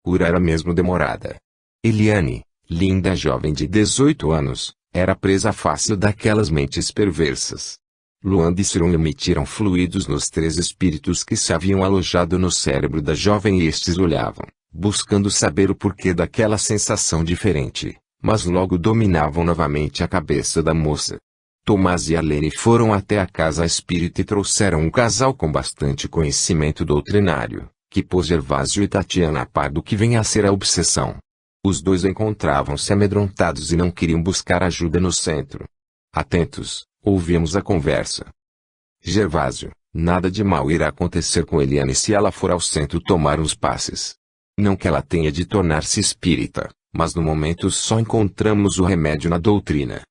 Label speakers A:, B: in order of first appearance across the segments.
A: cura era mesmo demorada. Eliane, linda jovem de 18 anos, era presa fácil daquelas mentes perversas. Luanda e Ciron emitiram fluidos nos 3 espíritos que se haviam alojado no cérebro da jovem e estes olhavam, buscando saber o porquê daquela sensação diferente, mas logo dominavam novamente a cabeça da moça. Tomás e Alene foram até a casa espírita e trouxeram um casal com bastante conhecimento doutrinário, que pôs Gervásio e Tatiana a par do que vinha a ser a obsessão. Os dois encontravam-se amedrontados e não queriam buscar ajuda no centro. Atentos, ouvimos a conversa. Gervásio, nada de mal irá acontecer com Eliane se ela for ao centro tomar uns passes. Não que ela tenha de tornar-se espírita, mas no momento só encontramos o remédio na doutrina.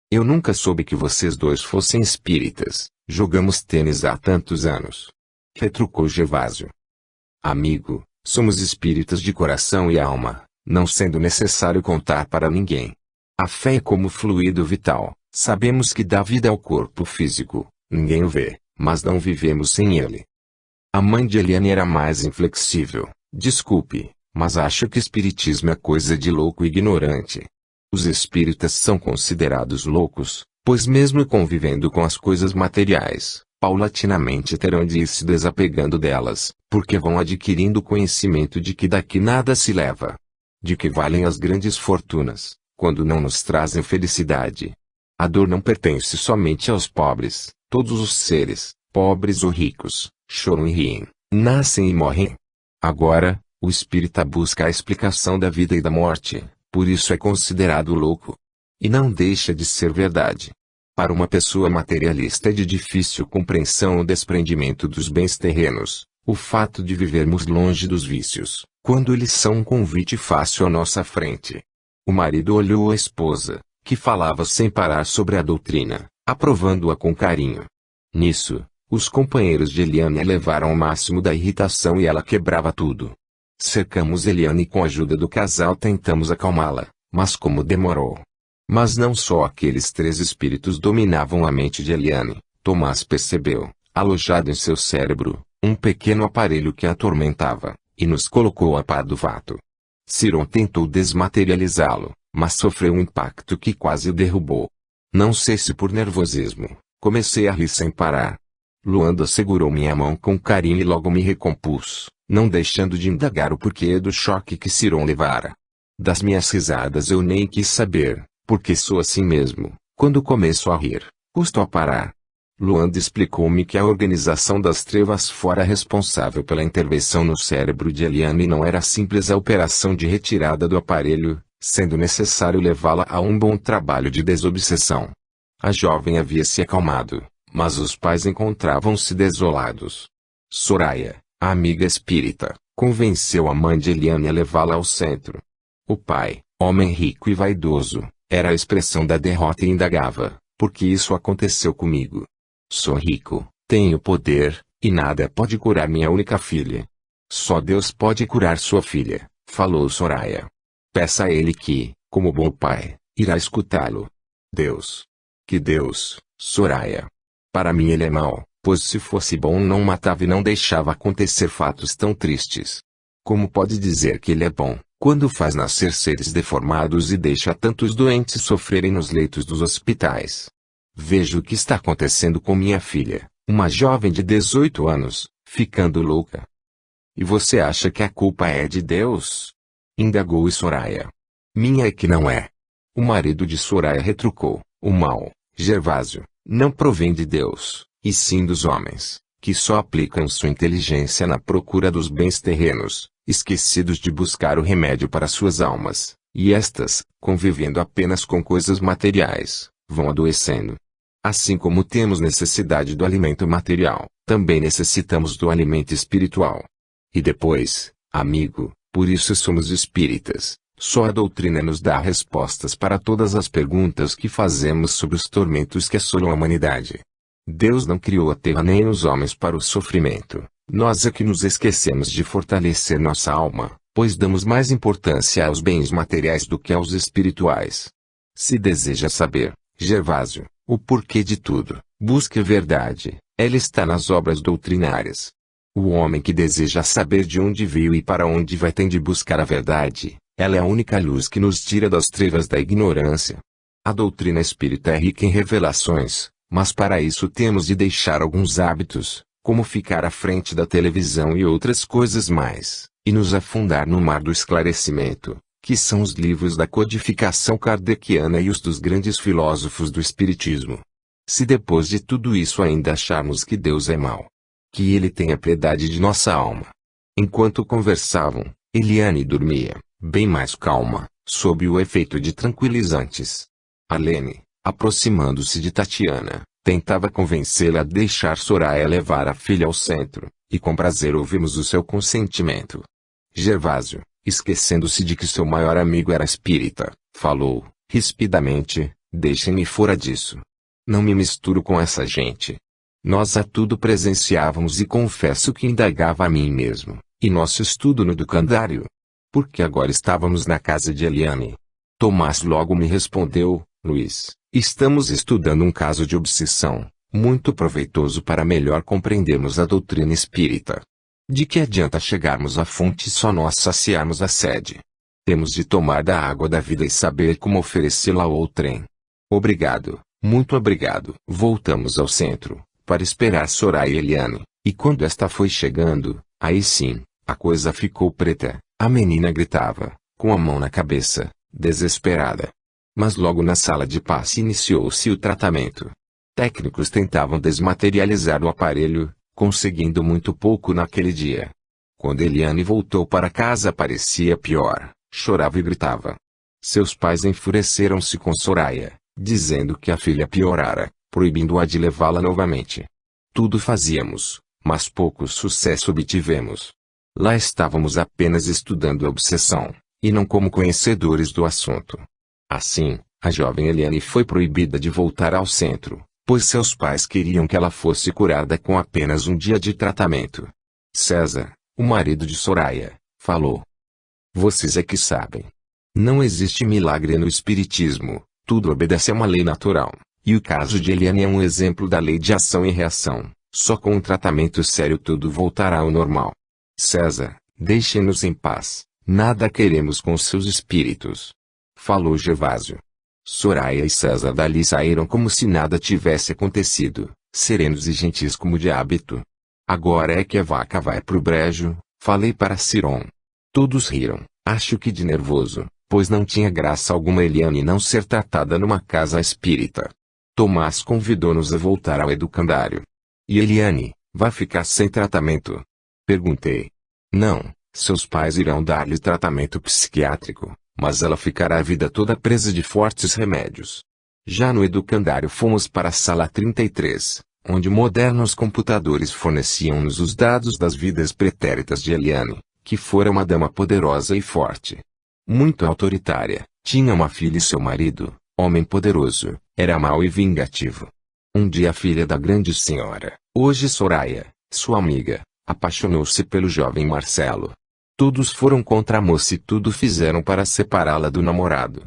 A: Eu nunca soube que vocês dois fossem espíritas, jogamos tênis há tantos anos. Retrucou Gervásio. Amigo, somos espíritas de coração e alma, não sendo necessário contar para ninguém. A fé é como fluido vital, sabemos que dá vida ao corpo físico, ninguém o vê, mas não vivemos sem ele. A mãe de Eliane era mais inflexível. Desculpe, mas acho que espiritismo é coisa de louco e ignorante. Os espíritas são considerados loucos, pois mesmo convivendo com as coisas materiais, paulatinamente terão de ir se desapegando delas, porque vão adquirindo conhecimento de que daqui nada se leva. De que valem as grandes fortunas, quando não nos trazem felicidade. A dor não pertence somente aos pobres, todos os seres, pobres ou ricos, choram e riem, nascem e morrem. Agora, o espírita busca a explicação da vida e da morte, por isso é considerado louco. E não deixa de ser verdade. Para uma pessoa materialista é de difícil compreensão o desprendimento dos bens terrenos, o fato de vivermos longe dos vícios, quando eles são um convite fácil à nossa frente. O marido olhou a esposa, que falava sem parar sobre a doutrina, aprovando-a com carinho. Nisso, os companheiros de Eliane a levaram ao máximo da irritação e ela quebrava tudo. Cercamos Eliane e com a ajuda do casal tentamos acalmá-la, mas como demorou. Mas não só aqueles 3 espíritos dominavam a mente de Eliane, Tomás percebeu, alojado em seu cérebro, um pequeno aparelho que a atormentava, e nos colocou a par do fato. Ciron tentou desmaterializá-lo, mas sofreu um impacto que quase o derrubou. Não sei se por nervosismo, comecei a rir sem parar. Luanda segurou minha mão com carinho e logo me recompus, não deixando de indagar o porquê do choque que Ciron levara. Das minhas risadas eu nem quis saber, porque sou assim mesmo, quando começo a rir, custo a parar. Luanda explicou-me que a organização das trevas fora responsável pela intervenção no cérebro de Eliane não era simples a operação de retirada do aparelho, sendo necessário levá-la a um bom trabalho de desobsessão. A jovem havia se acalmado, mas os pais encontravam-se desolados. Soraya, a amiga espírita, convenceu a mãe de Eliane a levá-la ao centro. O pai, homem rico e vaidoso, era a expressão da derrota e indagava, por que isso aconteceu comigo? Sou rico, tenho poder, e nada pode curar minha única filha. Só Deus pode curar sua filha, falou Soraya. Peça a ele que, como bom pai, irá escutá-lo. Deus. Que Deus, Soraya. Para mim ele é mau, pois se fosse bom não matava e não deixava acontecer fatos tão tristes. Como pode dizer que ele é bom, quando faz nascer seres deformados e deixa tantos doentes sofrerem nos leitos dos hospitais? Vejo o que está acontecendo com minha filha, uma jovem de 18 anos, ficando louca. E você acha que a culpa é de Deus? Indagou Soraya. Minha é que não é. O marido de Soraya retrucou, o mal, Gervásio, não provém de Deus, e sim dos homens, que só aplicam sua inteligência na procura dos bens terrenos, esquecidos de buscar o remédio para suas almas, e estas, convivendo apenas com coisas materiais, vão adoecendo. Assim como temos necessidade do alimento material, também necessitamos do alimento espiritual. E depois, amigo, por isso somos espíritas, só a doutrina nos dá respostas para todas as perguntas que fazemos sobre os tormentos que assolam a humanidade. Deus não criou a terra nem os homens para o sofrimento, nós é que nos esquecemos de fortalecer nossa alma, pois damos mais importância aos bens materiais do que aos espirituais. Se deseja saber, Gervásio, o porquê de tudo, busque a verdade, ela está nas obras doutrinárias. O homem que deseja saber de onde veio e para onde vai tem de buscar a verdade. Ela é a única luz que nos tira das trevas da ignorância. A doutrina espírita é rica em revelações, mas para isso temos de deixar alguns hábitos, como ficar à frente da televisão e outras coisas mais, e nos afundar no mar do esclarecimento, que são os livros da codificação kardeciana e os dos grandes filósofos do espiritismo. Se depois de tudo isso ainda acharmos que Deus é mau, que Ele tenha piedade de nossa alma. Enquanto conversavam, Eliane dormia, bem mais calma, sob o efeito de tranquilizantes. Alene, aproximando-se de Tatiana, tentava convencê-la a deixar Soraya levar a filha ao centro, e com prazer ouvimos o seu consentimento. Gervásio, esquecendo-se de que seu maior amigo era espírita, falou, rispidamente, deixem-me fora disso. Não me misturo com essa gente. Nós a tudo presenciávamos e confesso que indagava a mim mesmo, e nosso estudo no educandário. Porque agora estávamos na casa de Eliane. Tomás logo me respondeu, Luiz, estamos estudando um caso de obsessão, muito proveitoso para melhor compreendermos a doutrina espírita. De que adianta chegarmos à fonte e só nós saciarmos a sede? Temos de tomar da água da vida e saber como oferecê-la ao outrem. Obrigado, muito obrigado. Voltamos ao centro, para esperar Soraya e Eliane, e quando esta foi chegando, aí sim, a coisa ficou preta. A menina gritava, com a mão na cabeça, desesperada. Mas logo na sala de passe iniciou-se o tratamento. Técnicos tentavam desmaterializar o aparelho, conseguindo muito pouco naquele dia. Quando Eliane voltou para casa parecia pior, chorava e gritava. Seus pais enfureceram-se com Soraya, dizendo que a filha piorara, proibindo-a de levá-la novamente. Tudo fazíamos, mas pouco sucesso obtivemos. Lá estávamos apenas estudando a obsessão, e não como conhecedores do assunto. Assim, a jovem Eliane foi proibida de voltar ao centro, pois seus pais queriam que ela fosse curada com apenas um dia de tratamento. César, o marido de Soraya, falou. Vocês é que sabem. Não existe milagre no espiritismo, tudo obedece a uma lei natural, e o caso de Eliane é um exemplo da lei de ação e reação. Só com um tratamento sério tudo voltará ao normal. César, deixem-nos em paz, nada queremos com seus espíritos. Falou Gervásio. Soraya e César dali saíram como se nada tivesse acontecido, serenos e gentis como de hábito. Agora é que a vaca vai pro brejo, falei para Ciron. Todos riram, acho que de nervoso, pois não tinha graça alguma Eliane não ser tratada numa casa espírita. Tomás convidou-nos a voltar ao educandário. E Eliane, vai ficar sem tratamento? Perguntei. Não, seus pais irão dar-lhe tratamento psiquiátrico, mas ela ficará a vida toda presa de fortes remédios. Já no educandário fomos para a sala 33, onde modernos computadores forneciam-nos os dados das vidas pretéritas de Eliane, que fora uma dama poderosa e forte. Muito autoritária, tinha uma filha e seu marido, homem poderoso, era mau e vingativo. Um dia a filha da grande senhora, hoje Soraya, sua amiga, apaixonou-se pelo jovem Marcelo. Todos foram contra a moça e tudo fizeram para separá-la do namorado.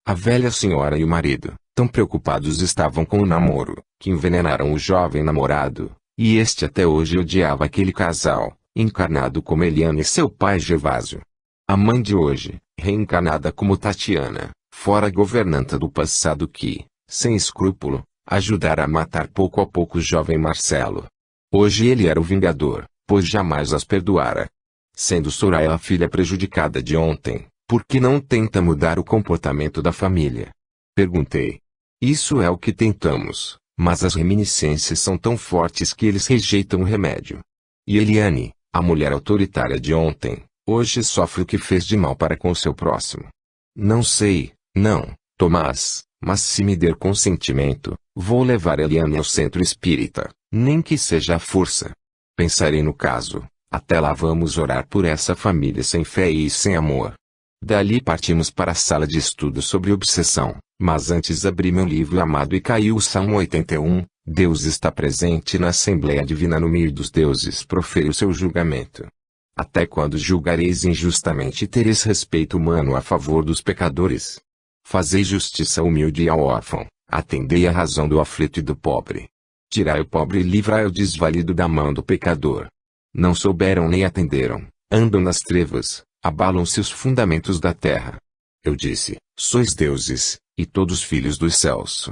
A: A velha senhora e o marido, tão preocupados estavam com o namoro, que envenenaram o jovem namorado, e este até hoje odiava aquele casal, encarnado como Eliane e seu pai Gervásio. A mãe de hoje, reencarnada como Tatiana, fora governanta do passado que, sem escrúpulo, ajudara a matar pouco a pouco o jovem Marcelo. Hoje ele era o vingador, pois jamais as perdoara. Sendo Soraya a filha prejudicada de ontem, por que não tenta mudar o comportamento da família? Perguntei. Isso é o que tentamos, mas as reminiscências são tão fortes que eles rejeitam o remédio. E Eliane, a mulher autoritária de ontem, hoje sofre o que fez de mal para com seu próximo. Não sei, não, Tomás, mas se me der consentimento, vou levar Eliane ao centro espírita, nem que seja à força. Pensarei no caso. Até lá vamos orar por essa família sem fé e sem amor. Dali partimos para a sala de estudo sobre obsessão, mas antes abri meu livro amado e caiu o Salmo 81, Deus está presente na Assembleia Divina no meio dos deuses profere o seu julgamento. Até quando julgareis injustamente e tereis respeito humano a favor dos pecadores? Fazei justiça ao humilde e ao órfão, atendei a razão do aflito e do pobre. Tirai o pobre e livrai o desvalido da mão do pecador. Não souberam nem atenderam, andam nas trevas, abalam-se os fundamentos da terra. Eu disse, sois deuses, e todos filhos dos céus.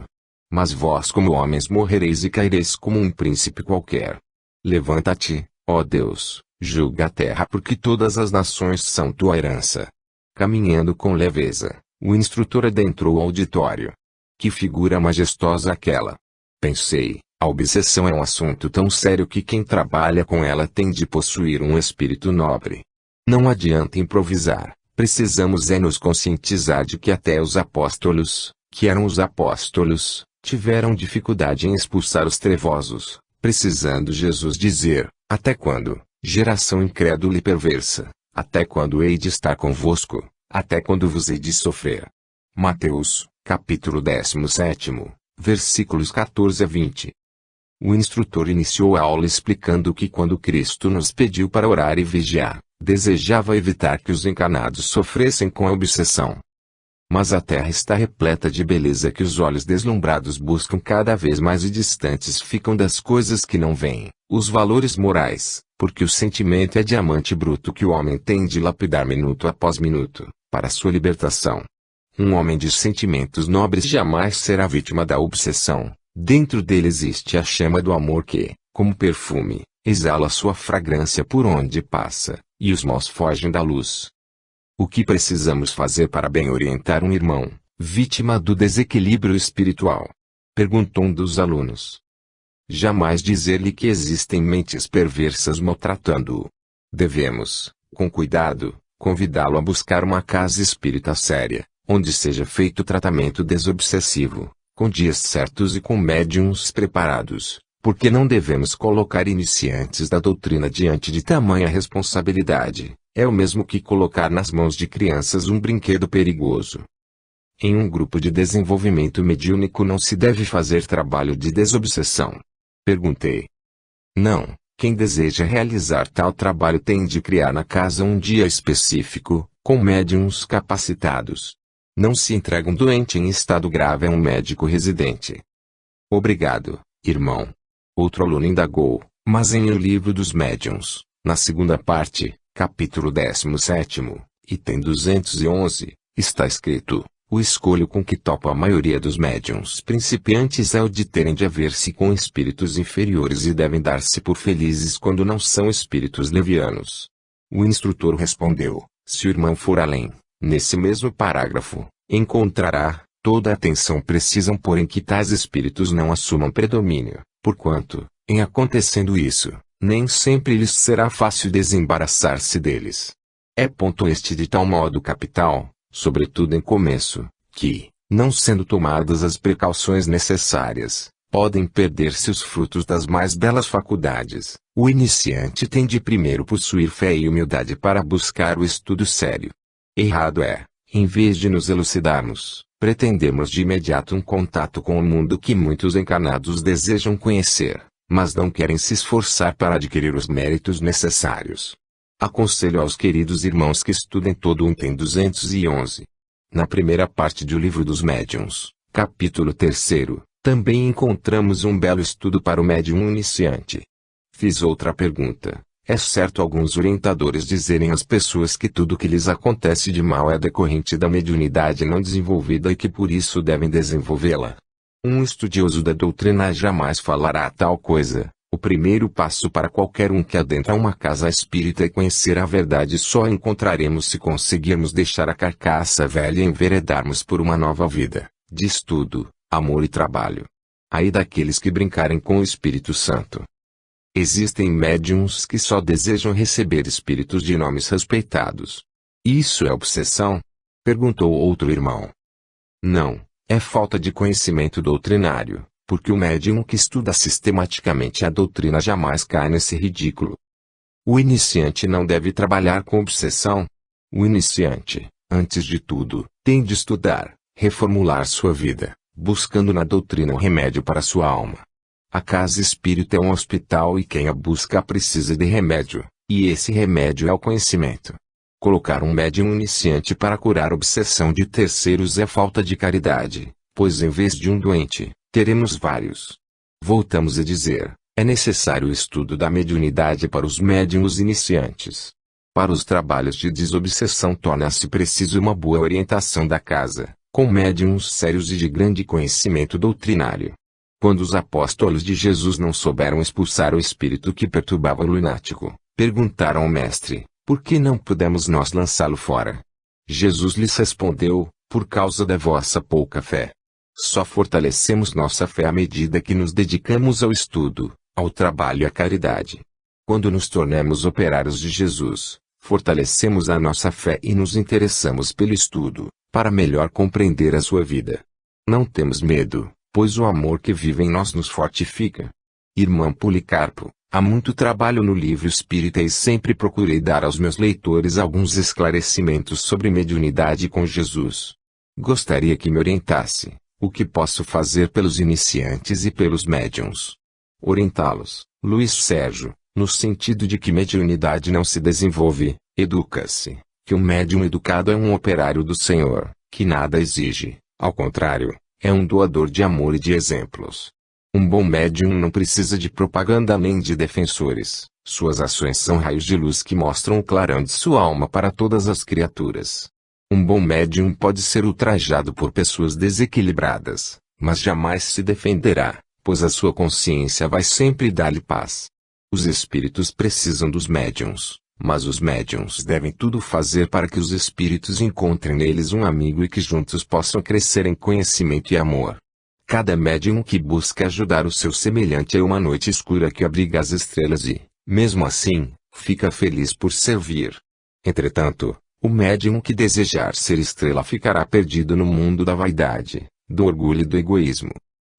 A: Mas vós como homens morrereis e caireis como um príncipe qualquer. Levanta-te, ó Deus, julga a terra porque todas as nações são tua herança. Caminhando com leveza, o instrutor adentrou o auditório. Que figura majestosa aquela! Pensei, a obsessão é um assunto tão sério que quem trabalha com ela tem de possuir um espírito nobre. Não adianta improvisar, precisamos nos conscientizar de que até os apóstolos, que eram os apóstolos, tiveram dificuldade em expulsar os trevosos, precisando Jesus dizer, até quando, geração incrédula e perversa, até quando hei de estar convosco, até quando vos hei de sofrer. Mateus, capítulo 17, versículos 14 a 20. O instrutor iniciou a aula explicando que quando Cristo nos pediu para orar e vigiar, desejava evitar que os encarnados sofressem com a obsessão. Mas a terra está repleta de beleza que os olhos deslumbrados buscam cada vez mais e distantes ficam das coisas que não veem, os valores morais, porque o sentimento é diamante bruto que o homem tem de lapidar minuto após minuto, para sua libertação. Um homem de sentimentos nobres jamais será vítima da obsessão. Dentro dele existe a chama do amor que, como perfume, exala sua fragrância por onde passa, e os maus fogem da luz. O que precisamos fazer para bem orientar um irmão, vítima do desequilíbrio espiritual? Perguntou um dos alunos. Jamais dizer-lhe que existem mentes perversas maltratando-o. Devemos, com cuidado, convidá-lo a buscar uma casa espírita séria, onde seja feito tratamento desobsessivo, com dias certos e com médiuns preparados, porque não devemos colocar iniciantes da doutrina diante de tamanha responsabilidade. É o mesmo que colocar nas mãos de crianças um brinquedo perigoso. Em um grupo de desenvolvimento mediúnico não se deve fazer trabalho de desobsessão. Perguntei. Não, quem deseja realizar tal trabalho tem de criar na casa um dia específico, com médiuns capacitados. Não se entrega um doente em estado grave a um médico residente. Obrigado, irmão. Outro aluno indagou, mas em O Livro dos Médiuns, na segunda parte, capítulo 17, item 211, está escrito, o escolho com que topa a maioria dos médiuns principiantes é o de terem de haver-se com espíritos inferiores e devem dar-se por felizes quando não são espíritos levianos. O instrutor respondeu, se o irmão for além, nesse mesmo parágrafo, encontrará, toda a atenção precisam porém que tais espíritos não assumam predomínio, porquanto, em acontecendo isso, nem sempre lhes será fácil desembaraçar-se deles. É ponto este de tal modo capital, sobretudo em começo, que, não sendo tomadas as precauções necessárias, podem perder-se os frutos das mais belas faculdades. O iniciante tem de primeiro possuir fé e humildade para buscar o estudo sério. Errado é, em vez de nos elucidarmos, pretendemos de imediato um contato com o mundo que muitos encarnados desejam conhecer, mas não querem se esforçar para adquirir os méritos necessários. Aconselho aos queridos irmãos que estudem todo o item 211. Na primeira parte do Livro dos Médiuns, capítulo 3, também encontramos um belo estudo para o médium iniciante. Fiz outra pergunta. É certo alguns orientadores dizerem às pessoas que tudo que lhes acontece de mal é decorrente da mediunidade não desenvolvida e que por isso devem desenvolvê-la? Um estudioso da doutrina jamais falará tal coisa. O primeiro passo para qualquer um que adentra uma casa espírita é conhecer a verdade. Só encontraremos se conseguirmos deixar a carcaça velha e enveredarmos por uma nova vida, de estudo, amor e trabalho. Ai daqueles que brincarem com o Espírito Santo. Existem médiuns que só desejam receber espíritos de nomes respeitados. Isso é obsessão? Perguntou outro irmão. Não, é falta de conhecimento doutrinário, porque o médium que estuda sistematicamente a doutrina jamais cai nesse ridículo. O iniciante não deve trabalhar com obsessão. O iniciante, antes de tudo, tem de estudar, reformular sua vida, buscando na doutrina o remédio para sua alma. A casa espírita é um hospital e quem a busca precisa de remédio, e esse remédio é o conhecimento. Colocar um médium iniciante para curar a obsessão de terceiros é falta de caridade, pois em vez de um doente, teremos vários. Voltamos a dizer, É necessário o estudo da mediunidade para os médiuns iniciantes. Para os trabalhos de desobsessão torna-se preciso uma boa orientação da casa, com médiuns sérios e de grande conhecimento doutrinário. Quando os apóstolos de Jesus não souberam expulsar o espírito que perturbava o lunático, perguntaram ao mestre: por que não pudemos nós lançá-lo fora? Jesus lhes respondeu: por causa da vossa pouca fé. Só fortalecemos nossa fé à medida que nos dedicamos ao estudo, ao trabalho e à caridade. Quando nos tornamos operários de Jesus, fortalecemos a nossa fé e nos interessamos pelo estudo, para melhor compreender a sua vida. Não temos medo, pois o amor que vive em nós nos fortifica. Irmã Policarpo, há muito trabalho no livro espírita e sempre procurei dar aos meus leitores alguns esclarecimentos sobre mediunidade com Jesus. Gostaria que me orientasse: o que posso fazer pelos iniciantes e pelos médiuns? Orientá-los, Luiz Sérgio, no sentido de que mediunidade não se desenvolve, educa-se, que um médium educado é um operário do Senhor, que nada exige, ao contrário, é um doador de amor e de exemplos. Um bom médium não precisa de propaganda nem de defensores, suas ações são raios de luz que mostram o clarão de sua alma para todas as criaturas. Um bom médium pode ser ultrajado por pessoas desequilibradas, mas jamais se defenderá, pois a sua consciência vai sempre dar-lhe paz. Os espíritos precisam dos médiuns, mas os médiuns devem tudo fazer para que os espíritos encontrem neles um amigo e que juntos possam crescer em conhecimento e amor. Cada médium que busca ajudar o seu semelhante é uma noite escura que abriga as estrelas e, mesmo assim, fica feliz por servir. Entretanto, o médium que desejar ser estrela ficará perdido no mundo da vaidade, do orgulho e do egoísmo.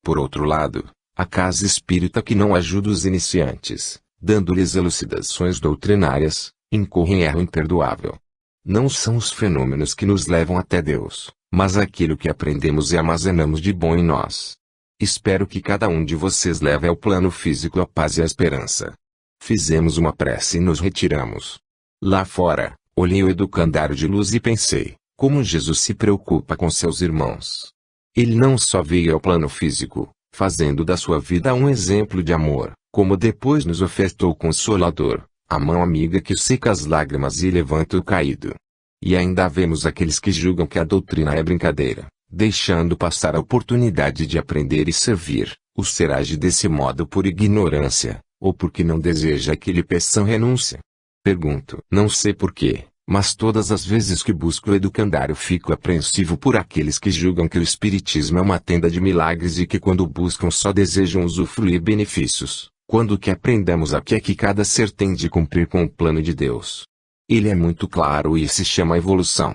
A: Por outro lado, a casa espírita que não ajuda os iniciantes, dando-lhes elucidações doutrinárias, incorre em erro imperdoável. Não são os fenômenos que nos levam até Deus, mas aquilo que aprendemos e armazenamos de bom em nós. Espero que cada um de vocês leve ao plano físico a paz e a esperança. Fizemos uma prece e nos retiramos. Lá fora, olhei o educandário de luz e pensei: como Jesus se preocupa com seus irmãos. Ele não só veio ao plano físico, fazendo da sua vida um exemplo de amor, como depois nos ofertou o Consolador, a mão amiga que seca as lágrimas e levanta o caído. E ainda vemos aqueles que julgam que a doutrina é brincadeira, deixando passar a oportunidade de aprender e servir. O será age desse modo por ignorância, ou porque não deseja que lhe peçam renúncia? Pergunto. Não sei porquê, mas todas as vezes que busco o educandário fico apreensivo por aqueles que julgam que o espiritismo é uma tenda de milagres e que quando buscam só desejam usufruir benefícios, quando que aprendamos a que é que cada ser tem de cumprir com o plano de Deus. Ele é muito claro e se chama evolução.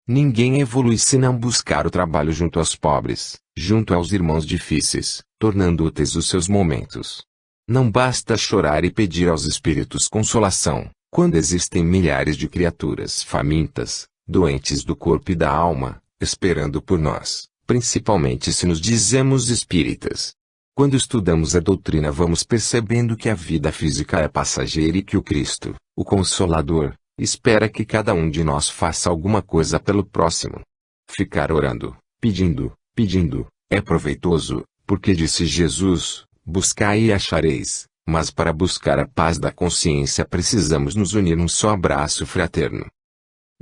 A: Ninguém evolui se não buscar o trabalho junto aos pobres, junto aos irmãos difíceis, tornando úteis os seus momentos. Não basta chorar e pedir aos espíritos consolação, quando existem milhares de criaturas famintas, doentes do corpo e da alma, esperando por nós, principalmente se nos dizemos espíritas. Quando estudamos a doutrina vamos percebendo que a vida física é passageira e que o Cristo, o Consolador, espera que cada um de nós faça alguma coisa pelo próximo. Ficar orando, pedindo, é proveitoso, porque disse Jesus: buscai e achareis, mas para buscar a paz da consciência precisamos nos unir num só abraço fraterno.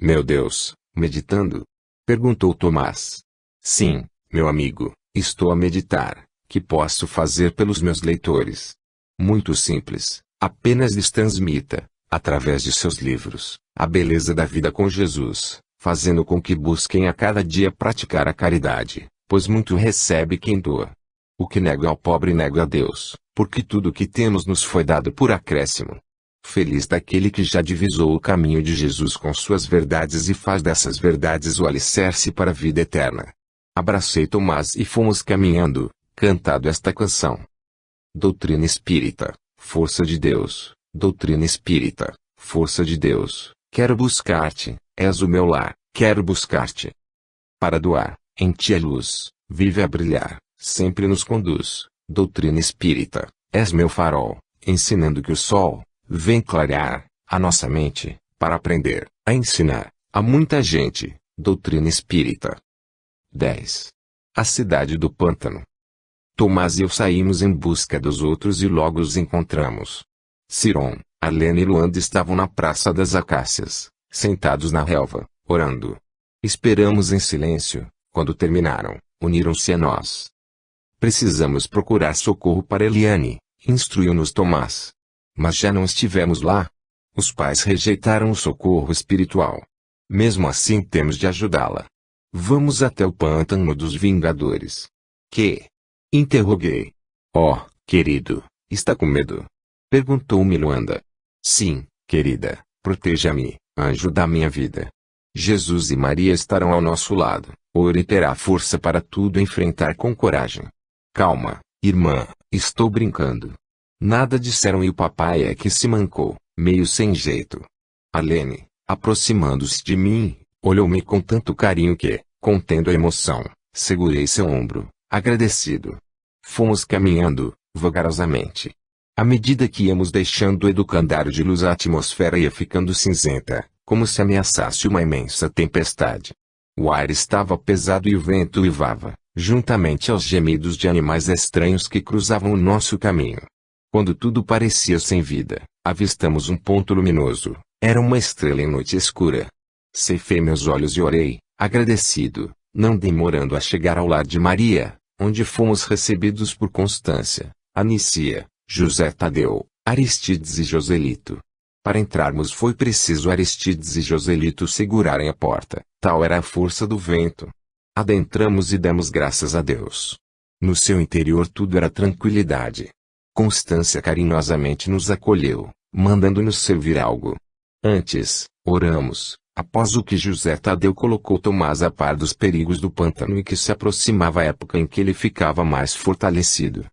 A: Meu Deus, meditando? Perguntou Tomás. Sim, meu amigo, estou a meditar. Que posso fazer pelos meus leitores? Muito simples, apenas lhes transmita, através de seus livros, a beleza da vida com Jesus, fazendo com que busquem a cada dia praticar a caridade, pois muito recebe quem doa. O que nega ao pobre nega a Deus, porque tudo o que temos nos foi dado por acréscimo. Feliz daquele que já divisou o caminho de Jesus com suas verdades e faz dessas verdades o alicerce para a vida eterna. Abracei Tomás e fomos caminhando, cantado esta canção. Doutrina espírita, força de Deus, doutrina espírita, força de Deus, quero buscar-te, és o meu lar, quero buscar-te. Para doar, em ti a luz, vive a brilhar, sempre nos conduz, doutrina espírita, és meu farol, ensinando que o sol, vem clarear, a nossa mente, para aprender, a ensinar, a muita gente, doutrina espírita. 10. A cidade do pântano. Tomás e eu saímos em busca dos outros e logo os encontramos. Siron, Arlene e Luanda estavam na Praça das Acácias, sentados na relva, orando. Esperamos em silêncio. Quando terminaram, uniram-se a nós. Precisamos procurar socorro para Eliane, instruiu-nos Tomás. Mas já não estivemos lá. Os pais rejeitaram o socorro espiritual. Mesmo assim temos de ajudá-la. Vamos até o pântano dos Vingadores. Que? Interroguei. Oh, querido, está com medo? Perguntou-me Luanda. Sim, querida, proteja-me, anjo da minha vida. Jesus e Maria estarão ao nosso lado. Ore terá força para tudo enfrentar com coragem. Calma, irmã, estou brincando. Nada disseram e o papai é que se mancou, meio sem jeito. Arlene, aproximando-se de mim, olhou-me com tanto carinho que, contendo a emoção, segurei seu ombro, agradecido. Fomos caminhando, vagarosamente. À medida que íamos deixando o educandário de luz, a atmosfera ia ficando cinzenta, como se ameaçasse uma imensa tempestade. O ar estava pesado e o vento uivava, juntamente aos gemidos de animais estranhos que cruzavam o nosso caminho. Quando tudo parecia sem vida, avistamos um ponto luminoso. Era uma estrela em noite escura. Cefei meus olhos e orei, agradecido, não demorando a chegar ao lar de Maria, onde fomos recebidos por Constância, Anicia, José Tadeu, Aristides e Joselito. Para entrarmos foi preciso Aristides e Joselito segurarem a porta, tal era a força do vento. Adentramos e demos graças a Deus. No seu interior tudo era tranquilidade. Constância carinhosamente nos acolheu, mandando-nos servir algo. Antes, oramos, após o que José Tadeu colocou Tomás a par dos perigos do pântano e que se aproximava a época em que ele ficava mais fortalecido.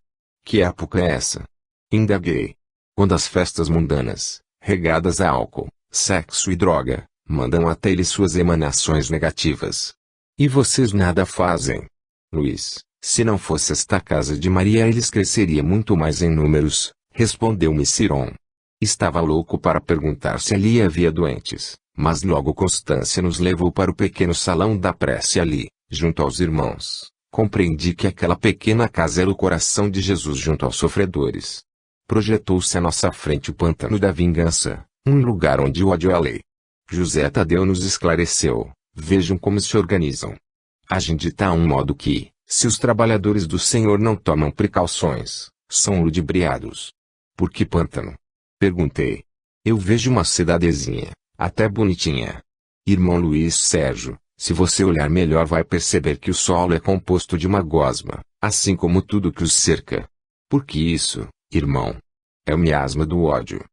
A: Que época é essa? Indaguei. Quando as festas mundanas, regadas a álcool, sexo e droga, mandam até ele suas emanações negativas. E vocês nada fazem. Luiz, se não fosse esta casa de Maria eles cresceriam muito mais em números, respondeu-me Siron. Estava louco para perguntar se ali havia doentes, mas logo Constância nos levou para o pequeno salão da prece ali, junto aos irmãos. Compreendi que aquela pequena casa era o coração de Jesus junto aos sofredores. Projetou-se à nossa frente o pântano da vingança, um lugar onde o ódio é a lei. José Tadeu nos esclareceu, vejam como se organizam. Agem de tal modo que, se os trabalhadores do Senhor não tomam precauções, são ludibriados. Por que pântano? Perguntei. Eu vejo uma cidadezinha, até bonitinha. Irmão Luiz Sérgio, se você olhar melhor vai perceber que o solo é composto de uma gosma, assim como tudo que os cerca. Por que isso, irmão? É o miasma do ódio.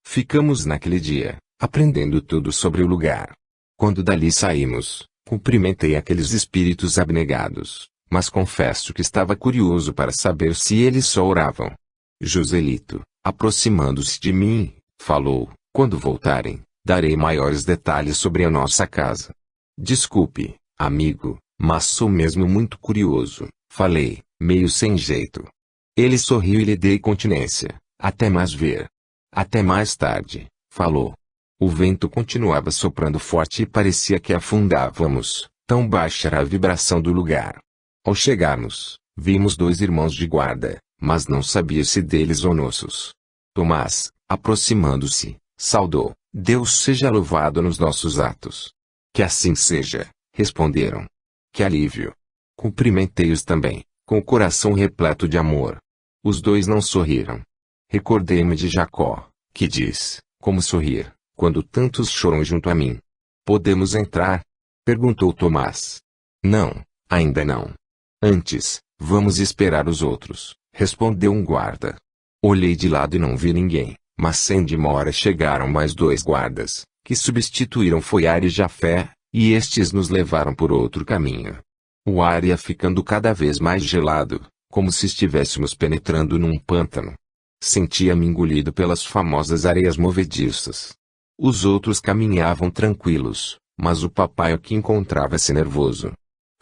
A: Ficamos naquele dia, aprendendo tudo sobre o lugar. Quando dali saímos, cumprimentei aqueles espíritos abnegados, mas confesso que estava curioso para saber se eles só oravam. Joselito, aproximando-se de mim, falou, quando voltarem, darei maiores detalhes sobre a nossa casa. Desculpe, amigo, mas sou mesmo muito curioso, falei, meio sem jeito. Ele sorriu e lhe dei continência, até mais ver. Até mais tarde, falou. O vento continuava soprando forte e parecia que afundávamos, tão baixa era a vibração do lugar. Ao chegarmos, vimos dois irmãos de guarda, mas não sabia se deles ou nossos. Tomás, aproximando-se, saudou, Deus seja louvado nos nossos atos. Que assim seja, responderam. Que alívio. Cumprimentei-os também, com o coração repleto de amor. Os dois não sorriram. Recordei-me de Jacó, que diz, como sorrir, quando tantos choram junto a mim. Podemos entrar? Perguntou Tomás. Não, ainda não. Antes, vamos esperar os outros, respondeu um guarda. Olhei de lado e não vi ninguém, mas sem demora chegaram mais dois guardas, que substituíram Foiar e Jafé, e estes nos levaram por outro caminho. O ar ia ficando cada vez mais gelado, como se estivéssemos penetrando num pântano. Sentia-me engolido pelas famosas areias movediças. Os outros caminhavam tranquilos, mas o papai aqui encontrava-se nervoso.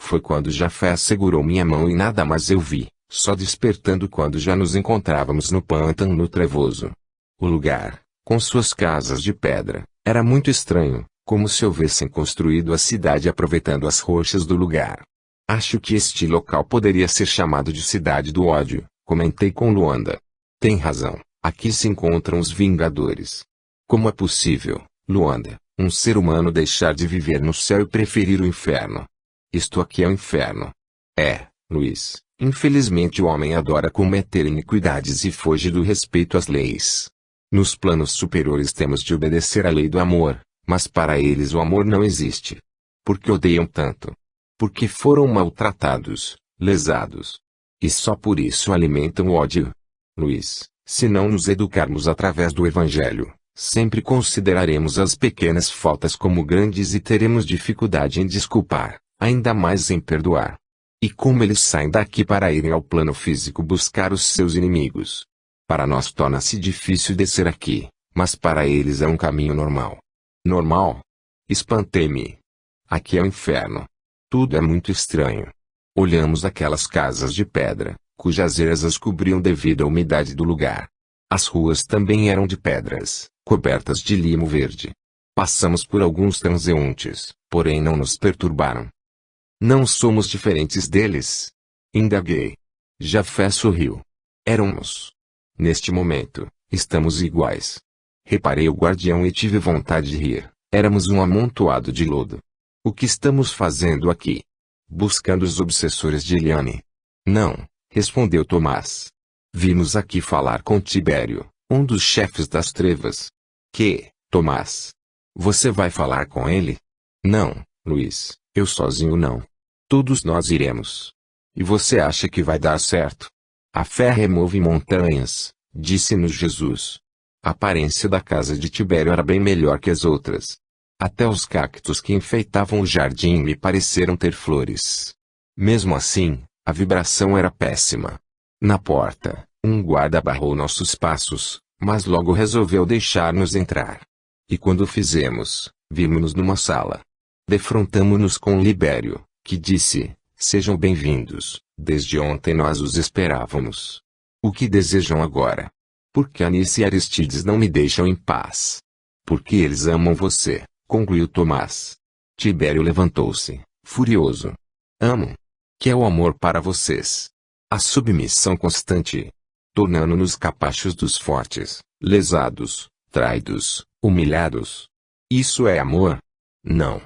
A: Foi quando Jafé segurou minha mão e nada mais eu vi, só despertando quando já nos encontrávamos no pântano trevoso. O lugar, com suas casas de pedra, era muito estranho, como se houvessem construído a cidade aproveitando as rochas do lugar. Acho que este local poderia ser chamado de Cidade do Ódio, comentei com Luanda. Tem razão, aqui se encontram os Vingadores. Como é possível, Luanda, um ser humano deixar de viver no céu e preferir o inferno? Isto aqui é o inferno. Luiz, infelizmente o homem adora cometer iniquidades e foge do respeito às leis. Nos planos superiores temos de obedecer à lei do amor, mas para eles o amor não existe. Por que odeiam tanto? Porque foram maltratados, lesados. E só por isso alimentam o ódio. Luiz, se não nos educarmos através do Evangelho, sempre consideraremos as pequenas faltas como grandes e teremos dificuldade em desculpar, ainda mais em perdoar. E como eles saem daqui para irem ao plano físico buscar os seus inimigos? Para nós torna-se difícil descer aqui, mas para eles é um caminho normal. Normal? Espantei-me. Aqui é o inferno. Tudo é muito estranho. Olhamos aquelas casas de pedra, cujas eirasas cobriam devido à umidade do lugar. As ruas também eram de pedras, cobertas de limo verde. Passamos por alguns transeuntes, porém não nos perturbaram. Não somos diferentes deles? Indaguei. Jafé sorriu. Éramos. Neste momento, estamos iguais. Reparei o guardião e tive vontade de rir. Éramos um amontoado de lodo. O que estamos fazendo aqui? Buscando os obsessores de Eliane. Não, respondeu Tomás. Vimos aqui falar com Tibério, um dos chefes das trevas. Que, Tomás? Você vai falar com ele? Não, Luiz, eu sozinho não. Todos nós iremos. E você acha que vai dar certo? A fé remove montanhas, disse-nos Jesus. A aparência da casa de Tibério era bem melhor que as outras. Até os cactos que enfeitavam o jardim me pareceram ter flores. Mesmo assim, a vibração era péssima. Na porta, um guarda barrou nossos passos, mas logo resolveu deixar-nos entrar. E quando fizemos, vimos-nos numa sala. Defrontamo-nos com Libério, que disse: sejam bem-vindos, desde ontem nós os esperávamos. O que desejam agora? Porque Anice e Aristides não me deixam em paz. Porque eles amam você, concluiu Tomás. Tibério levantou-se, furioso. Amam? Que é o amor para vocês? A submissão constante. Tornando-nos capachos dos fortes, lesados, traídos, humilhados. Isso é amor? Não.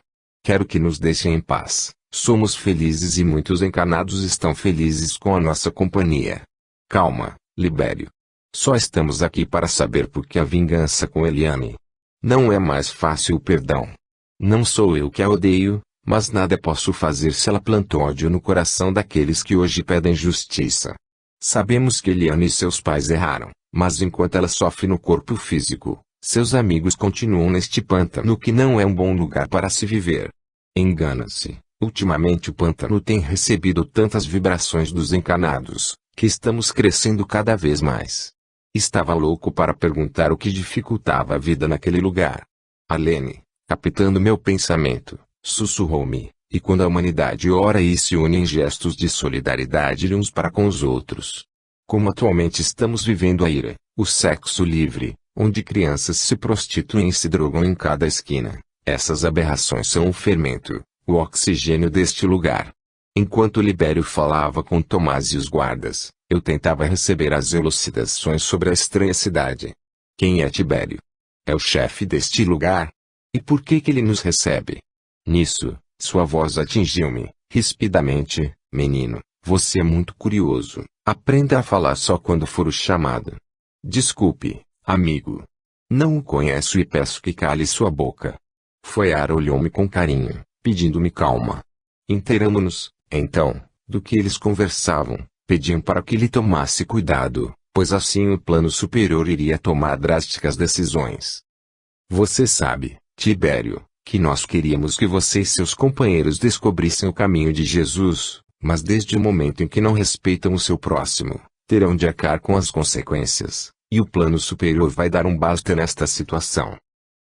A: Quero que nos deixem em paz. Somos felizes e muitos encarnados estão felizes com a nossa companhia. Calma, Libério. Só estamos aqui para saber por que a vingança com Eliane. Não é mais fácil o perdão. Não sou eu que a odeio, mas nada posso fazer se ela plantou ódio no coração daqueles que hoje pedem justiça. Sabemos que Eliane e seus pais erraram, mas enquanto ela sofre no corpo físico, seus amigos continuam neste pântano que não é um bom lugar para se viver. Engana-se. Ultimamente o pântano tem recebido tantas vibrações dos encarnados, que estamos crescendo cada vez mais. Estava louco para perguntar o que dificultava a vida naquele lugar. Alene, captando meu pensamento, sussurrou-me, e quando a humanidade ora e se une em gestos de solidariedade uns para com os outros. Como atualmente estamos vivendo a ira, o sexo livre, onde crianças se prostituem e se drogam em cada esquina, essas aberrações são o fermento, o oxigênio deste lugar. Enquanto Libério falava com Tomás e os guardas, eu tentava receber as elucidações sobre a estranha cidade. Quem é Tibério? É o chefe deste lugar? E por que ele nos recebe? Nisso, sua voz atingiu-me, rispidamente: menino, você é muito curioso, aprenda a falar só quando for o chamado. Desculpe, amigo. Não o conheço e peço que cale sua boca. Foiara olhou-me com carinho, pedindo-me calma. Inteiramo-nos, então, do que eles conversavam. Pediam para que ele tomasse cuidado, pois assim o plano superior iria tomar drásticas decisões. Você sabe, Tibério, que nós queríamos que você e seus companheiros descobrissem o caminho de Jesus, mas desde o momento em que não respeitam o seu próximo, terão de arcar com as consequências, e o plano superior vai dar um basta nesta situação.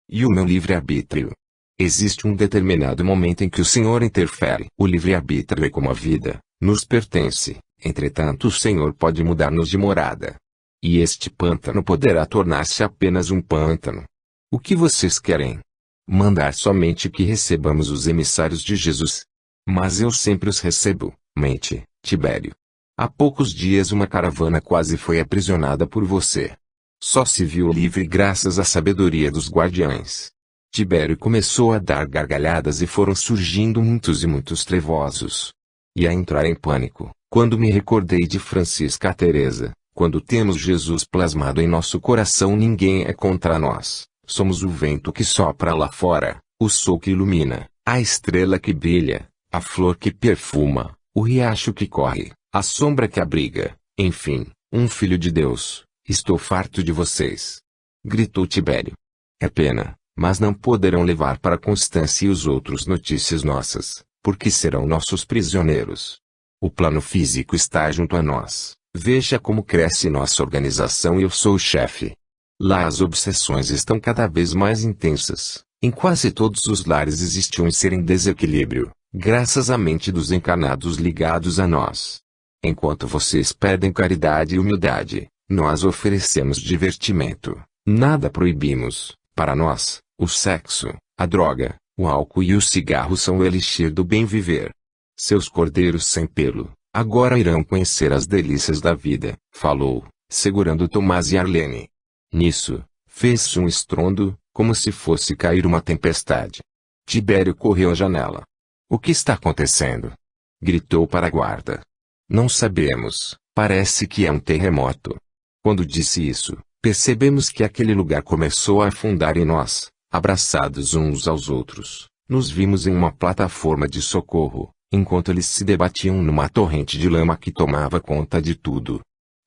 A: E o meu livre-arbítrio? Existe um determinado momento em que o Senhor interfere. O livre-arbítrio é como a vida, nos pertence. Entretanto o Senhor pode mudar-nos de morada. E este pântano poderá tornar-se apenas um pântano. O que vocês querem? Mandar somente que recebamos os emissários de Jesus. Mas eu sempre os recebo, mente, Tibério. Há poucos dias uma caravana quase foi aprisionada por você. Só se viu livre graças à sabedoria dos guardiães. Tibério começou a dar gargalhadas e foram surgindo muitos e muitos trevosos. E a entrar em pânico, quando me recordei de Francisca Teresa, quando temos Jesus plasmado em nosso coração, ninguém é contra nós. Somos o vento que sopra lá fora, o sol que ilumina, a estrela que brilha, a flor que perfuma, o riacho que corre, a sombra que abriga, enfim, um filho de Deus. Estou farto de vocês. Gritou Tibério. É pena, mas não poderão levar para Constância e os outros notícias nossas, porque serão nossos prisioneiros. O plano físico está junto a nós. Veja como cresce nossa organização e eu sou o chefe. Lá as obsessões estão cada vez mais intensas. Em quase todos os lares existe um ser em desequilíbrio, graças à mente dos encarnados ligados a nós. Enquanto vocês pedem caridade e humildade, nós oferecemos divertimento. Nada proibimos. Para nós, o sexo, a droga, o álcool e o cigarro são o elixir do bem viver. Seus cordeiros sem pelo, agora irão conhecer as delícias da vida, falou, segurando Tomás e Arlene. Nisso, fez-se um estrondo, como se fosse cair uma tempestade. Tibério correu à janela. O que está acontecendo? Gritou para a guarda. Não sabemos, parece que é um terremoto. Quando disse isso, percebemos que aquele lugar começou a afundar e nós, abraçados uns aos outros, nos vimos em uma plataforma de socorro, enquanto eles se debatiam numa torrente de lama que tomava conta de tudo.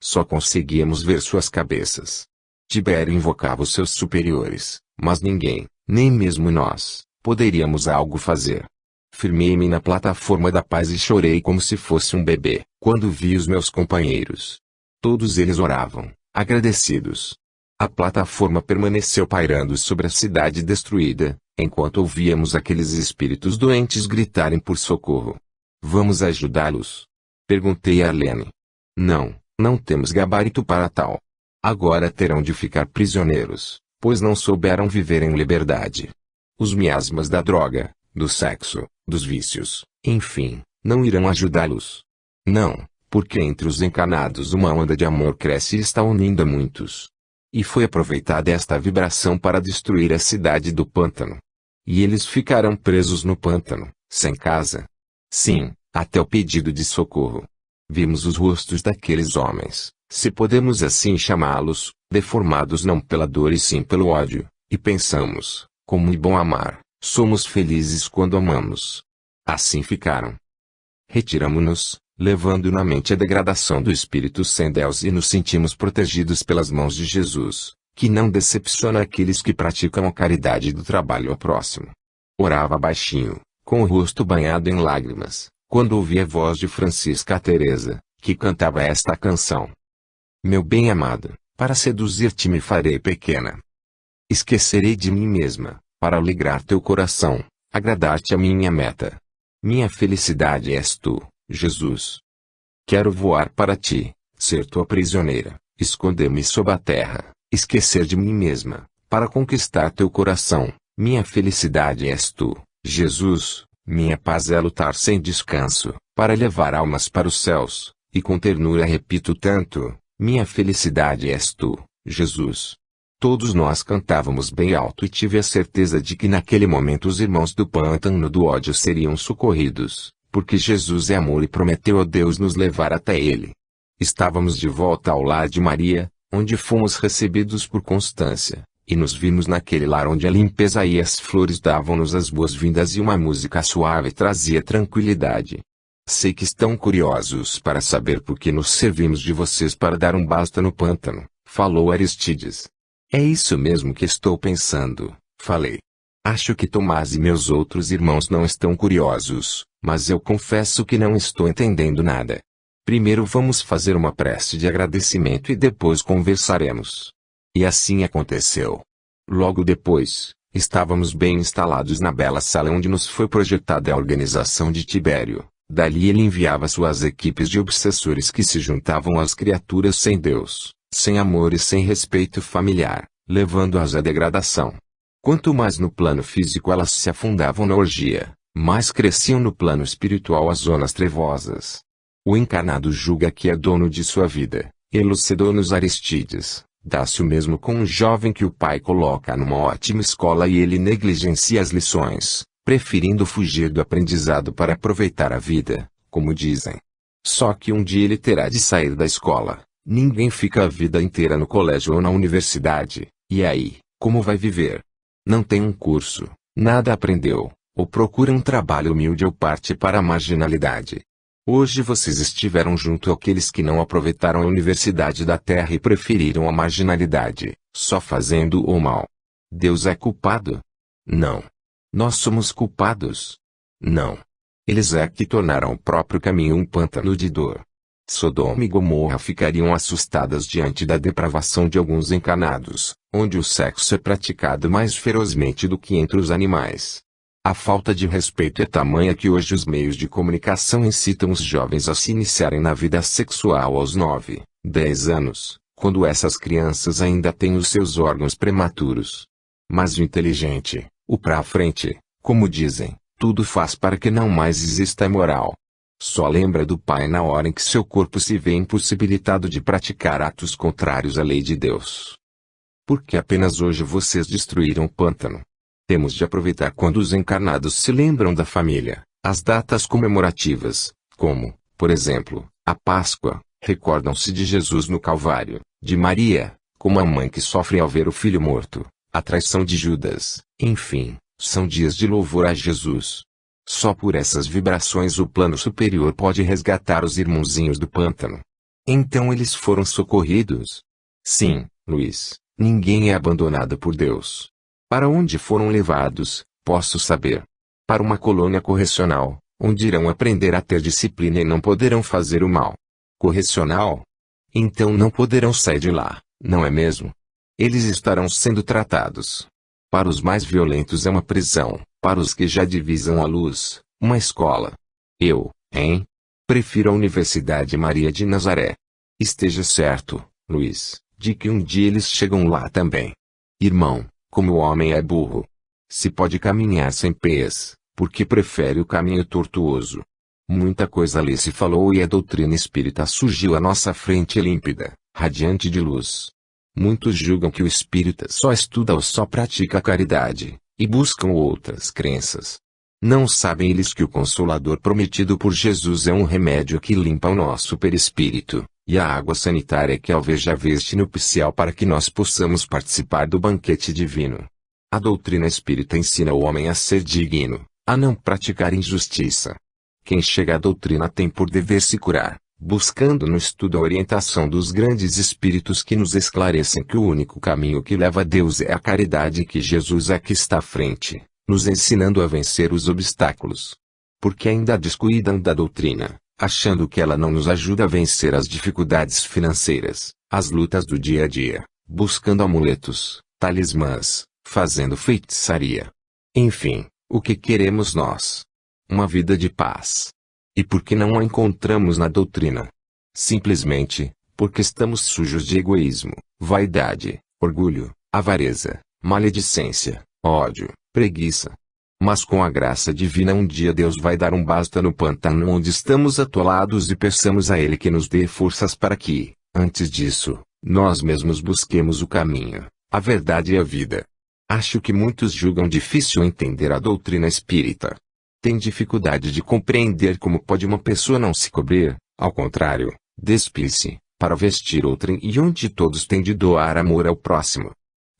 A: Só conseguíamos ver suas cabeças. Tibério invocava os seus superiores, mas ninguém, nem mesmo nós, poderíamos algo fazer. Firmei-me na plataforma da paz e chorei como se fosse um bebê, quando vi os meus companheiros. Todos eles oravam, agradecidos. A plataforma permaneceu pairando sobre a cidade destruída, enquanto ouvíamos aqueles espíritos doentes gritarem por socorro. Vamos ajudá-los? Perguntei a Arlene. Não temos gabarito para tal. Agora terão de ficar prisioneiros, pois não souberam viver em liberdade. Os miasmas da droga, do sexo, dos vícios, enfim, não irão ajudá-los. Não. Porque entre os encarnados uma onda de amor cresce e está unindo a muitos. E foi aproveitada esta vibração para destruir a cidade do pântano. E eles ficaram presos no pântano, sem casa. Sim, até o pedido de socorro. Vimos os rostos daqueles homens, se podemos assim chamá-los, deformados não pela dor e sim pelo ódio, e pensamos, como é bom amar, somos felizes quando amamos. Assim ficaram. Retiramo-nos, levando na mente a degradação do espírito sem Deus e nos sentimos protegidos pelas mãos de Jesus, que não decepciona aqueles que praticam a caridade do trabalho ao próximo. Orava baixinho, com o rosto banhado em lágrimas, quando ouvi a voz de Francisca Teresa, que cantava esta canção. Meu bem-amado, para seduzir-te me farei pequena. Esquecerei de mim mesma, para alegrar teu coração, agradar-te a minha meta. Minha felicidade és tu, Jesus. Quero voar para ti, ser tua prisioneira, esconder-me sob a terra, esquecer de mim mesma, para conquistar teu coração. Minha felicidade és tu, Jesus. Minha paz é lutar sem descanso, para levar almas para os céus, e com ternura repito tanto, minha felicidade és tu, Jesus. Todos nós cantávamos bem alto e tive a certeza de que naquele momento os irmãos do pântano do ódio seriam socorridos, porque Jesus é amor e prometeu a Deus nos levar até ele. Estávamos de volta ao lar de Maria, onde fomos recebidos por Constância, e nos vimos naquele lar onde a limpeza e as flores davam-nos as boas-vindas e uma música suave trazia tranquilidade. Sei que estão curiosos para saber por que nos servimos de vocês para dar um basta no pântano, falou Aristides. É isso mesmo que estou pensando, falei. Acho que Tomás e meus outros irmãos não estão curiosos, mas eu confesso que não estou entendendo nada. Primeiro vamos fazer uma prece de agradecimento e depois conversaremos. E assim aconteceu. Logo depois, estávamos bem instalados na bela sala onde nos foi projetada a organização de Tibério. Dali ele enviava suas equipes de obsessores que se juntavam às criaturas sem Deus, sem amor e sem respeito familiar, levando-as à degradação. Quanto mais no plano físico elas se afundavam na orgia, mais cresciam no plano espiritual as zonas trevosas. O encarnado julga que é dono de sua vida, elucidou-nos Aristides. Dá-se o mesmo com um jovem que o pai coloca numa ótima escola e ele negligencia as lições, preferindo fugir do aprendizado para aproveitar a vida, como dizem. Só que um dia ele terá de sair da escola. Ninguém fica a vida inteira no colégio ou na universidade, e aí, como vai viver? Não tem um curso, nada aprendeu, ou procura um trabalho humilde ou parte para a marginalidade. Hoje vocês estiveram junto àqueles que não aproveitaram a universidade da terra e preferiram a marginalidade, só fazendo o mal. Deus é culpado? Não. Nós somos culpados? Não. Eles é que tornaram o próprio caminho um pântano de dor. Sodoma e Gomorra ficariam assustadas diante da depravação de alguns encarnados, onde o sexo é praticado mais ferozmente do que entre os animais. A falta de respeito é tamanha que hoje os meios de comunicação incitam os jovens a se iniciarem na vida sexual aos 9, 10 anos, quando essas crianças ainda têm os seus órgãos prematuros. Mas o inteligente, o pra frente, como dizem, tudo faz para que não mais exista a moral. Só lembra do pai na hora em que seu corpo se vê impossibilitado de praticar atos contrários à lei de Deus. Porque apenas hoje vocês destruíram o pântano. Temos de aproveitar quando os encarnados se lembram da família, as datas comemorativas, como, por exemplo, a Páscoa, recordam-se de Jesus no Calvário, de Maria, como a mãe que sofre ao ver o filho morto, a traição de Judas, enfim, são dias de louvor a Jesus. Só por essas vibrações o plano superior pode resgatar os irmãozinhos do pântano. Então eles foram socorridos? Sim, Luiz, ninguém é abandonado por Deus. Para onde foram levados, posso saber. Para uma colônia correcional, onde irão aprender a ter disciplina e não poderão fazer o mal. Correcional? Então não poderão sair de lá, não é mesmo? Eles estarão sendo tratados. Para os mais violentos é uma prisão, para os que já divisam a luz, uma escola. Eu, hein? Prefiro a Universidade Maria de Nazaré. Esteja certo, Luiz, de que um dia eles chegam lá também. Irmão, como o homem é burro. Se pode caminhar sem pés, porque prefere o caminho tortuoso. Muita coisa ali se falou e a doutrina espírita surgiu à nossa frente límpida, radiante de luz. Muitos julgam que o espírita só estuda ou só pratica a caridade, e buscam outras crenças. Não sabem eles que o Consolador prometido por Jesus é um remédio que limpa o nosso perispírito, e a água sanitária que alveja a veste nupcial para que nós possamos participar do banquete divino. A doutrina espírita ensina o homem a ser digno, a não praticar injustiça. Quem chega à doutrina tem por dever se curar, buscando no estudo a orientação dos grandes espíritos que nos esclarecem que o único caminho que leva a Deus é a caridade e que Jesus é que está à frente, nos ensinando a vencer os obstáculos. Porque ainda descuidam da doutrina, achando que ela não nos ajuda a vencer as dificuldades financeiras, as lutas do dia a dia, buscando amuletos, talismãs, fazendo feitiçaria. Enfim, o que queremos nós? Uma vida de paz. E por que não a encontramos na doutrina? Simplesmente, porque estamos sujos de egoísmo, vaidade, orgulho, avareza, maledicência, ódio, preguiça. Mas com a graça divina um dia Deus vai dar um basta no pântano onde estamos atolados e peçamos a Ele que nos dê forças para que, antes disso, nós mesmos busquemos o caminho, a verdade e a vida. Acho que muitos julgam difícil entender a doutrina espírita. Tem dificuldade de compreender como pode uma pessoa não se cobrir, ao contrário, despir-se, para vestir outrem e onde todos têm de doar amor ao próximo.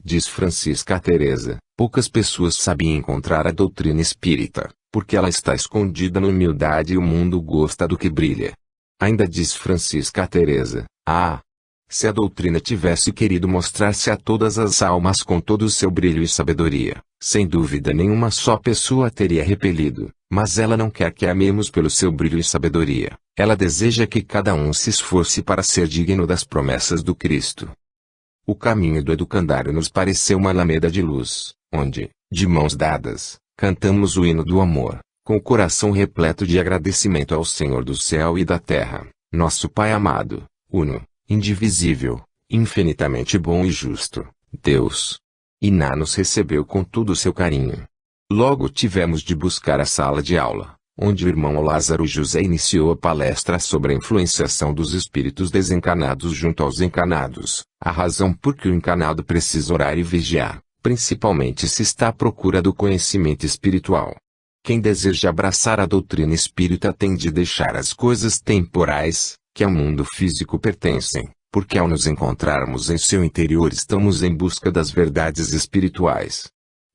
A: Diz Francisca Teresa, poucas pessoas sabem encontrar a doutrina espírita, porque ela está escondida na humildade e o mundo gosta do que brilha. Ainda diz Francisca Teresa, se a doutrina tivesse querido mostrar-se a todas as almas com todo o seu brilho e sabedoria, sem dúvida nenhuma só pessoa teria repelido, mas ela não quer que a amemos pelo seu brilho e sabedoria, ela deseja que cada um se esforce para ser digno das promessas do Cristo. O caminho do educandário nos pareceu uma alameda de luz, onde, de mãos dadas, cantamos o hino do amor, com o coração repleto de agradecimento ao Senhor do céu e da terra, nosso Pai amado, uno, indivisível, infinitamente bom e justo, Deus. Iná nos recebeu com todo o seu carinho. Logo tivemos de buscar a sala de aula, onde o irmão Lázaro José iniciou a palestra sobre a influenciação dos espíritos desencarnados junto aos encarnados, a razão por que o encarnado precisa orar e vigiar, principalmente se está à procura do conhecimento espiritual. Quem deseja abraçar a doutrina espírita tem de deixar as coisas temporais, que ao mundo físico pertencem, porque ao nos encontrarmos em seu interior estamos em busca das verdades espirituais.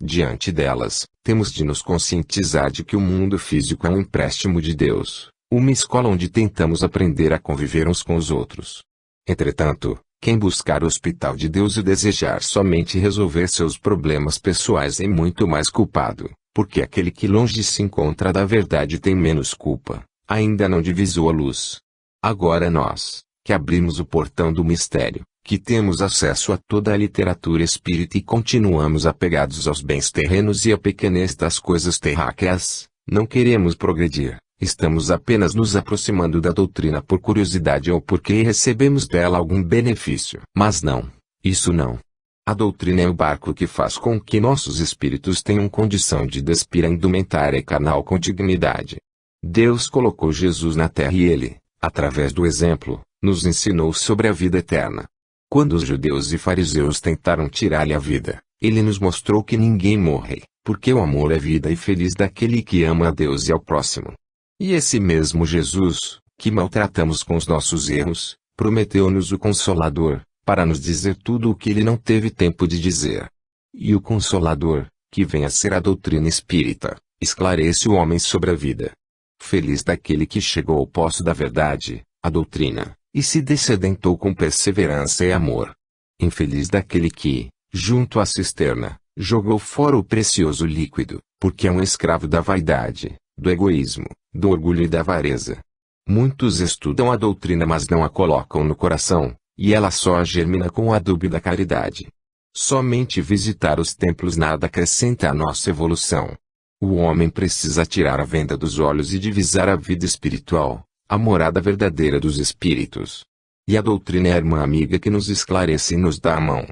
A: Diante delas, temos de nos conscientizar de que o mundo físico é um empréstimo de Deus, uma escola onde tentamos aprender a conviver uns com os outros. Entretanto, quem buscar o hospital de Deus e desejar somente resolver seus problemas pessoais é muito mais culpado, porque aquele que longe se encontra da verdade tem menos culpa, ainda não divisou a luz. Agora nós, que abrimos o portão do mistério, que temos acesso a toda a literatura espírita e continuamos apegados aos bens terrenos e à pequenez das coisas terráqueas, não queremos progredir, estamos apenas nos aproximando da doutrina por curiosidade ou porque recebemos dela algum benefício. Mas não, isso não. A doutrina é o barco que faz com que nossos espíritos tenham condição de despir a indumentária carnal com dignidade. Deus colocou Jesus na terra e ele, através do exemplo, nos ensinou sobre a vida eterna. Quando os judeus e fariseus tentaram tirar-lhe a vida, ele nos mostrou que ninguém morre, porque o amor é vida e feliz daquele que ama a Deus e ao próximo. E esse mesmo Jesus, que maltratamos com os nossos erros, prometeu-nos o Consolador, para nos dizer tudo o que ele não teve tempo de dizer. E o Consolador, que vem a ser a doutrina espírita, esclarece o homem sobre a vida. Feliz daquele que chegou ao poço da verdade, a doutrina, e se dessedentou com perseverança e amor. Infeliz daquele que, junto à cisterna, jogou fora o precioso líquido, porque é um escravo da vaidade, do egoísmo, do orgulho e da avareza. Muitos estudam a doutrina mas não a colocam no coração, e ela só germina com o adubo da caridade. Somente visitar os templos nada acrescenta à nossa evolução. O homem precisa tirar a venda dos olhos e divisar a vida espiritual, a morada verdadeira dos espíritos. E a doutrina é a irmã amiga que nos esclarece e nos dá a mão.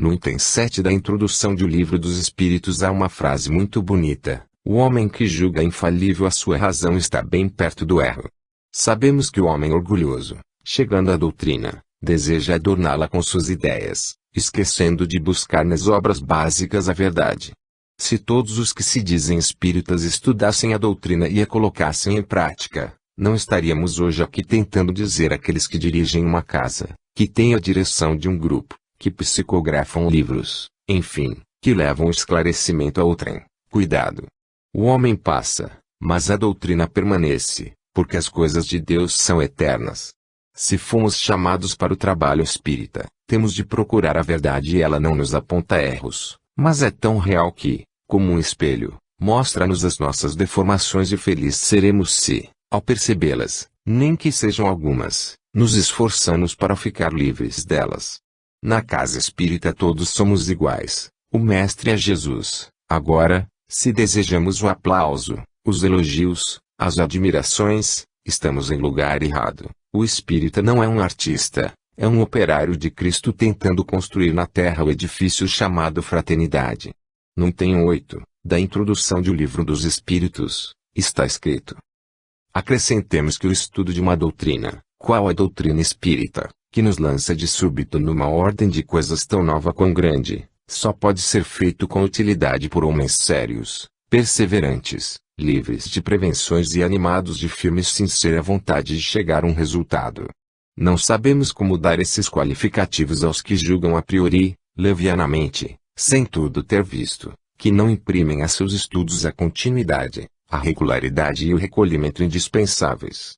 A: No item 7 da introdução do Livro dos Espíritos há uma frase muito bonita: o homem que julga infalível a sua razão está bem perto do erro. Sabemos que o homem orgulhoso, chegando à doutrina, deseja adorná-la com suas ideias, esquecendo de buscar nas obras básicas a verdade. Se todos os que se dizem espíritas estudassem a doutrina e a colocassem em prática, não estaríamos hoje aqui tentando dizer àqueles que dirigem uma casa, que têm a direção de um grupo, que psicografam livros, enfim, que levam o esclarecimento a outrem. Cuidado! O homem passa, mas a doutrina permanece, porque as coisas de Deus são eternas. Se fomos chamados para o trabalho espírita, temos de procurar a verdade e ela não nos aponta erros, mas é tão real que, como um espelho, mostra-nos as nossas deformações e felizes seremos se, ao percebê-las, nem que sejam algumas, nos esforçamos para ficar livres delas. Na casa espírita todos somos iguais, o Mestre é Jesus. Agora, se desejamos o aplauso, os elogios, as admirações, estamos em lugar errado. O espírita não é um artista, é um operário de Cristo tentando construir na terra o edifício chamado fraternidade. No item 8, da introdução do Livro dos Espíritos, está escrito: acrescentemos que o estudo de uma doutrina, qual a doutrina espírita, que nos lança de súbito numa ordem de coisas tão nova quão grande, só pode ser feito com utilidade por homens sérios, perseverantes, livres de prevenções e animados de firme e sincera vontade de chegar a um resultado. Não sabemos como dar esses qualificativos aos que julgam a priori, levianamente, sem tudo ter visto, que não imprimem a seus estudos a continuidade, a regularidade e o recolhimento indispensáveis.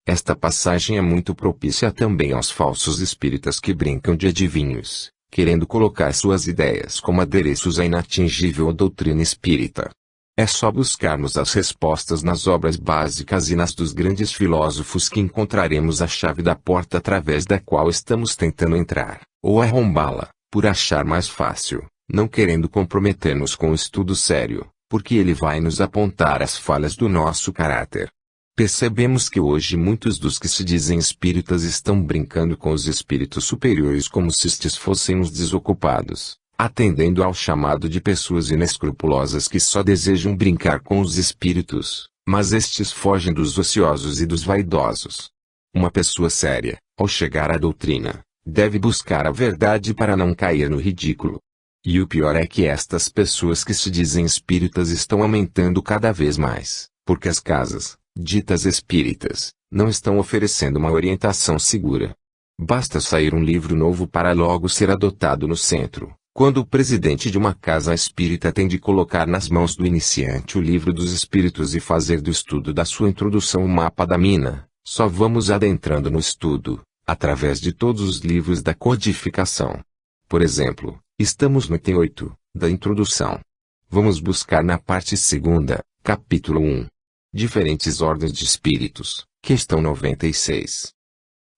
A: Esta passagem é muito propícia também aos falsos espíritas que brincam de adivinhos, querendo colocar suas ideias como adereços à inatingível doutrina espírita. É só buscarmos as respostas nas obras básicas e nas dos grandes filósofos que encontraremos a chave da porta através da qual estamos tentando entrar, ou arrombá-la, por achar mais fácil, não querendo comprometer-nos com o estudo sério, porque ele vai nos apontar as falhas do nosso caráter. Percebemos que hoje muitos dos que se dizem espíritas estão brincando com os espíritos superiores como se estes fossem uns desocupados, atendendo ao chamado de pessoas inescrupulosas que só desejam brincar com os espíritos, mas estes fogem dos ociosos e dos vaidosos. Uma pessoa séria, ao chegar à doutrina, deve buscar a verdade para não cair no ridículo. E o pior é que estas pessoas que se dizem espíritas estão aumentando cada vez mais, porque as casas, ditas espíritas, não estão oferecendo uma orientação segura. Basta sair um livro novo para logo ser adotado no centro, quando o presidente de uma casa espírita tem de colocar nas mãos do iniciante o livro dos espíritos e fazer do estudo da sua introdução o mapa da mina. Só vamos adentrando no estudo, através de todos os livros da codificação. Por exemplo, estamos no item 8, da introdução. Vamos buscar na parte 2ª, capítulo 1. Diferentes ordens de espíritos, questão 96.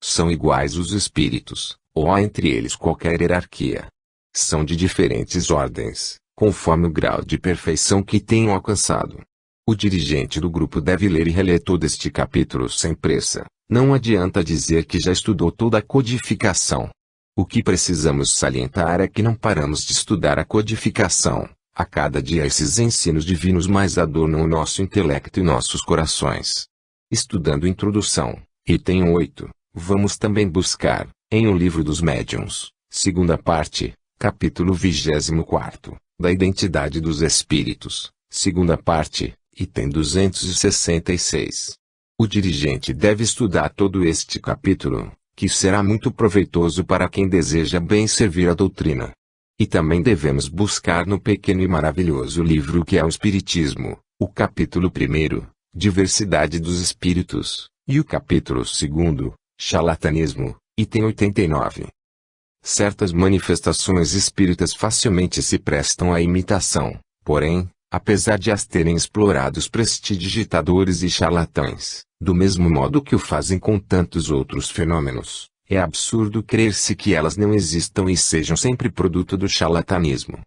A: São iguais os espíritos, ou há entre eles qualquer hierarquia? São de diferentes ordens, conforme o grau de perfeição que tenham alcançado. O dirigente do grupo deve ler e reler todo este capítulo sem pressa. Não adianta dizer que já estudou toda a codificação. O que precisamos salientar é que não paramos de estudar a codificação. A cada dia esses ensinos divinos mais adornam o nosso intelecto e nossos corações. Estudando Introdução, item 8, vamos também buscar, em O Livro dos Médiuns, segunda parte, capítulo 24, da Identidade dos Espíritos, segunda parte, item 266. O dirigente deve estudar todo este capítulo, que será muito proveitoso para quem deseja bem servir a doutrina. E também devemos buscar no pequeno e maravilhoso livro que é o Espiritismo, o capítulo 1, Diversidade dos Espíritos, e o capítulo 2, Charlatanismo, item 89. Certas manifestações espíritas facilmente se prestam à imitação, porém, apesar de as terem explorado os prestidigitadores e charlatães, do mesmo modo que o fazem com tantos outros fenômenos, é absurdo crer-se que elas não existam e sejam sempre produto do charlatanismo.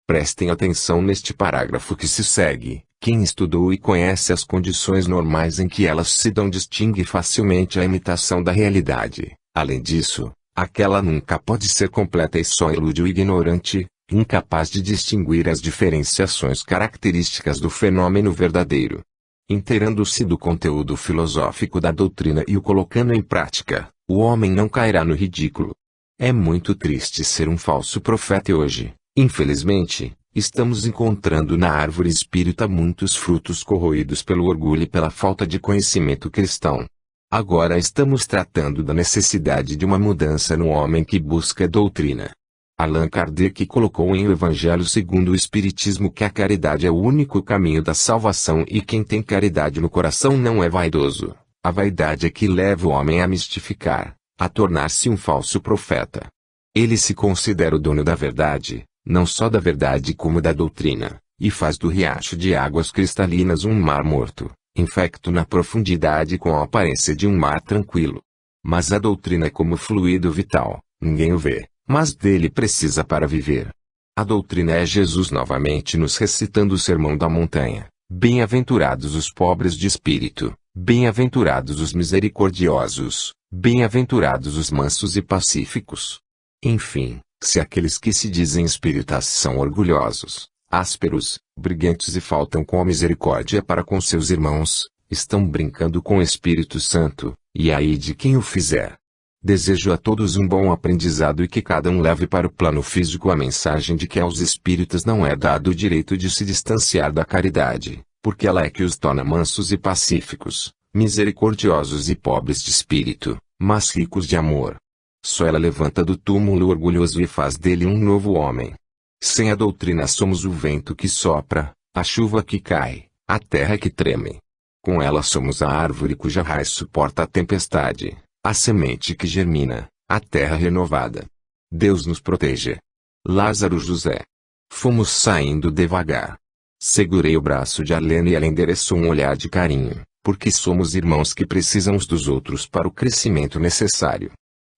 A: Prestem atenção neste parágrafo que se segue. Quem estudou e conhece as condições normais em que elas se dão distingue facilmente a imitação da realidade. Além disso, aquela nunca pode ser completa e só ilude o ignorante, incapaz de distinguir as diferenciações características do fenômeno verdadeiro. Inteirando-se do conteúdo filosófico da doutrina e o colocando em prática, o homem não cairá no ridículo. É muito triste ser um falso profeta e hoje, infelizmente, estamos encontrando na árvore espírita muitos frutos corroídos pelo orgulho e pela falta de conhecimento cristão. Agora estamos tratando da necessidade de uma mudança no homem que busca a doutrina. Allan Kardec colocou em O Evangelho segundo o Espiritismo que a caridade é o único caminho da salvação e quem tem caridade no coração não é vaidoso. A vaidade é que leva o homem a mistificar, a tornar-se um falso profeta. Ele se considera o dono da verdade, não só da verdade como da doutrina, e faz do riacho de águas cristalinas um mar morto, infecto na profundidade com a aparência de um mar tranquilo. Mas a doutrina é como fluido vital, ninguém o vê, mas dele precisa para viver. A doutrina é Jesus novamente nos recitando o Sermão da Montanha. Bem-aventurados os pobres de espírito, bem-aventurados os misericordiosos, bem-aventurados os mansos e pacíficos. Enfim, se aqueles que se dizem espíritas são orgulhosos, ásperos, brigantes e faltam com a misericórdia para com seus irmãos, estão brincando com o Espírito Santo, e aí de quem o fizer. Desejo a todos um bom aprendizado e que cada um leve para o plano físico a mensagem de que aos espíritas não é dado o direito de se distanciar da caridade, porque ela é que os torna mansos e pacíficos, misericordiosos e pobres de espírito, mas ricos de amor. Só ela levanta do túmulo o orgulhoso e faz dele um novo homem. Sem a doutrina somos o vento que sopra, a chuva que cai, a terra que treme. Com ela somos a árvore cuja raiz suporta a tempestade, a semente que germina, a terra renovada. Deus nos proteja. Lázaro José. Fomos saindo devagar. Segurei o braço de Arlene e ela endereçou um olhar de carinho, porque somos irmãos que precisam uns dos outros para o crescimento necessário.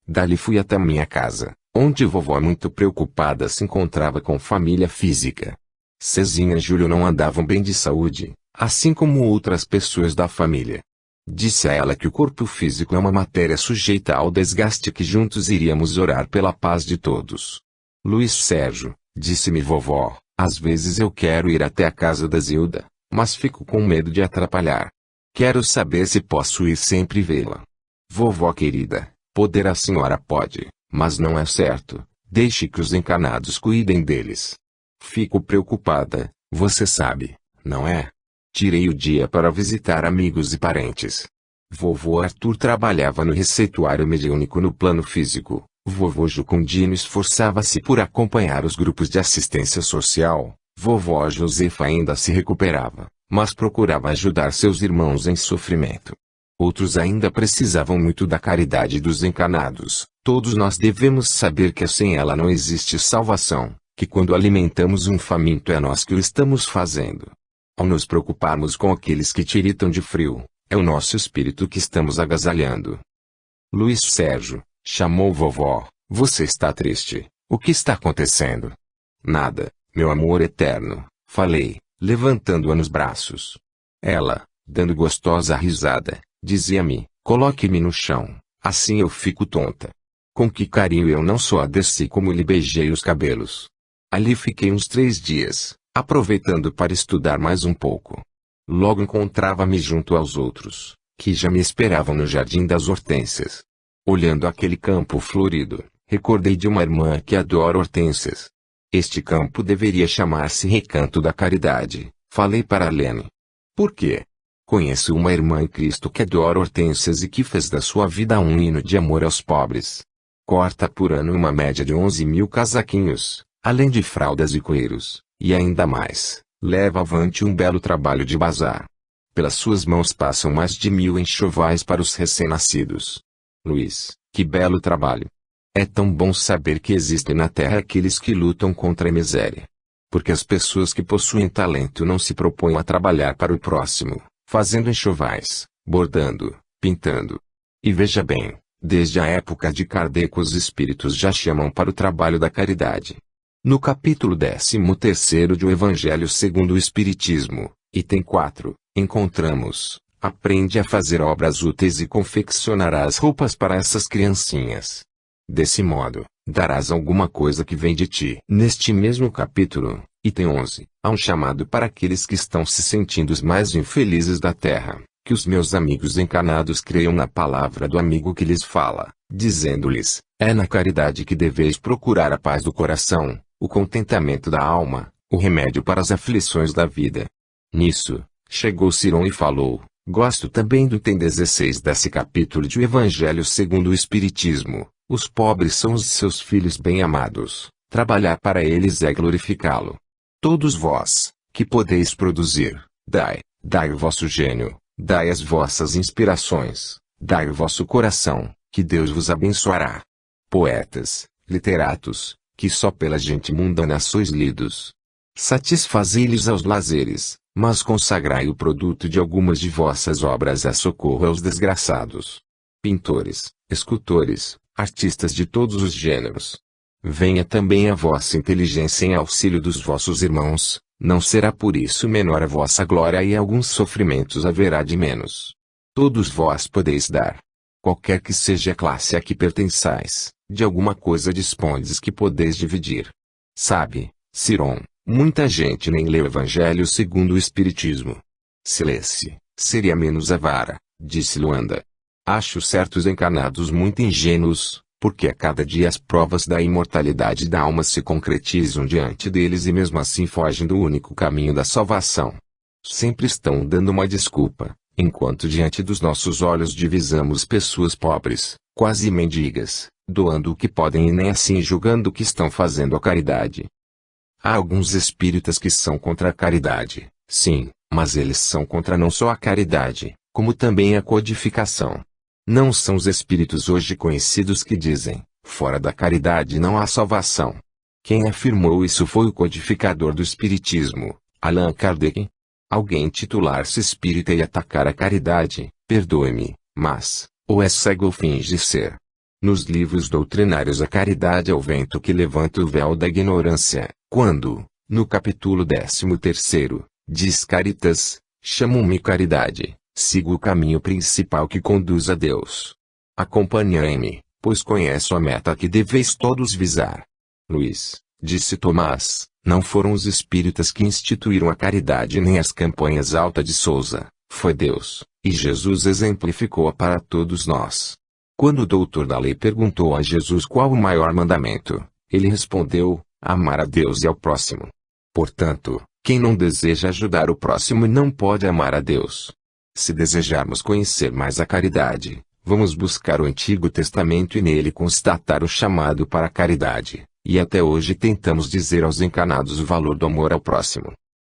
A: Dali fui até minha casa, onde vovó muito preocupada se encontrava com família física. Cezinha e Júlio não andavam bem de saúde, assim como outras pessoas da família. Disse a ela que o corpo físico é uma matéria sujeita ao desgaste e que juntos iríamos orar pela paz de todos. Luiz Sérgio, Disse-me vovó, às vezes eu quero ir até a casa da Zilda, mas fico com medo de atrapalhar. Quero saber se posso ir sempre vê-la. Vovó querida, poder a senhora pode, mas não é certo, deixe que os encarnados cuidem deles. Fico preocupada, você sabe, não é? Tirei o dia para visitar amigos e parentes. Vovô Arthur trabalhava no receituário mediúnico no plano físico. Vovô Jucundino esforçava-se por acompanhar os grupos de assistência social. Vovó Josefa ainda se recuperava, mas procurava ajudar seus irmãos em sofrimento. Outros ainda precisavam muito da caridade dos encarnados. Todos nós devemos saber que sem ela não existe salvação, que quando alimentamos um faminto é nós que o estamos fazendo. Ao nos preocuparmos com aqueles que tiritam de frio, é o nosso espírito que estamos agasalhando. Luiz Sérgio chamou vovó. Você está triste. O que está acontecendo? Nada, meu amor eterno, falei, levantando-a nos braços. Ela, dando gostosa risada, dizia-me, coloque-me no chão, assim eu fico tonta. Com que carinho eu não só a desci como lhe beijei os cabelos. Ali fiquei uns 3 dias, aproveitando para estudar mais um pouco. Logo encontrava-me junto aos outros, que já me esperavam no Jardim das Hortênsias. Olhando aquele campo florido, recordei de uma irmã que adora hortênsias. Este campo deveria chamar-se Recanto da Caridade, falei para Lene. Por quê? Conheço uma irmã em Cristo que adora hortênsias e que fez da sua vida um hino de amor aos pobres. Corta por ano uma média de 11.000 casaquinhos, além de fraldas e coeiros, e ainda mais, leva avante um belo trabalho de bazar. Pelas suas mãos passam mais de 1.000 enxovais para os recém-nascidos. Luiz, que belo trabalho! É tão bom saber que existem na Terra aqueles que lutam contra a miséria. Porque as pessoas que possuem talento não se propõem a trabalhar para o próximo, fazendo enxovais, bordando, pintando. E veja bem, desde a época de Kardec os espíritos já chamam para o trabalho da caridade. No capítulo 13º de O Evangelho segundo o Espiritismo, item 4, encontramos, aprende a fazer obras úteis e confeccionarás roupas para essas criancinhas. Desse modo, darás alguma coisa que vem de ti. Neste mesmo capítulo, item 11, há um chamado para aqueles que estão se sentindo os mais infelizes da terra, que os meus amigos encarnados creiam na palavra do amigo que lhes fala, dizendo-lhes, é na caridade que deveis procurar a paz do coração, o contentamento da alma, o remédio para as aflições da vida. Nisso, chegou Ciron e falou, gosto também do item 16 desse capítulo de O Evangelho segundo o Espiritismo, os pobres são os seus filhos bem-amados, trabalhar para eles é glorificá-lo. Todos vós, que podeis produzir, dai o vosso gênio, dai as vossas inspirações, dai o vosso coração, que Deus vos abençoará. Poetas, literatos, que só pela gente mundana sois lidos. Satisfazei-lhes aos lazeres, mas consagrai o produto de algumas de vossas obras a socorro aos desgraçados. Pintores, escultores, artistas de todos os gêneros. Venha também a vossa inteligência em auxílio dos vossos irmãos, não será por isso menor a vossa glória e alguns sofrimentos haverá de menos. Todos vós podeis dar. Qualquer que seja a classe a que pertençais, de alguma coisa dispondes que podeis dividir. Sabe, Ciron, muita gente nem lê o Evangelho segundo o Espiritismo. Se lesse, seria menos avara, disse Luanda. Acho certos encarnados muito ingênuos, porque a cada dia as provas da imortalidade da alma se concretizam diante deles e mesmo assim fogem do único caminho da salvação. Sempre estão dando uma desculpa, enquanto diante dos nossos olhos divisamos pessoas pobres, quase mendigas, doando o que podem e nem assim julgando que estão fazendo a caridade. Há alguns espíritas que são contra a caridade, sim, mas eles são contra não só a caridade, como também a codificação. Não são os espíritos hoje conhecidos que dizem, fora da caridade não há salvação. Quem afirmou isso foi o codificador do espiritismo, Allan Kardec. Alguém titular-se espírita e atacar a caridade, perdoe-me, mas, ou é cego ou finge ser. Nos livros doutrinários a caridade é o vento que levanta o véu da ignorância, quando, no capítulo 13º, diz Caritas, chamam-me caridade, sigo o caminho principal que conduz a Deus. Acompanhai-me, pois conheço a meta que deveis todos visar. Luís, disse Tomás, não foram os espíritas que instituíram a caridade nem as campanhas Alta de Souza, foi Deus, e Jesus exemplificou-a para todos nós. Quando o doutor da lei perguntou a Jesus qual o maior mandamento, ele respondeu, amar a Deus e ao próximo. Portanto, quem não deseja ajudar o próximo não pode amar a Deus. Se desejarmos conhecer mais a caridade, vamos buscar o Antigo Testamento e nele constatar o chamado para a caridade, e até hoje tentamos dizer aos encarnados o valor do amor ao próximo.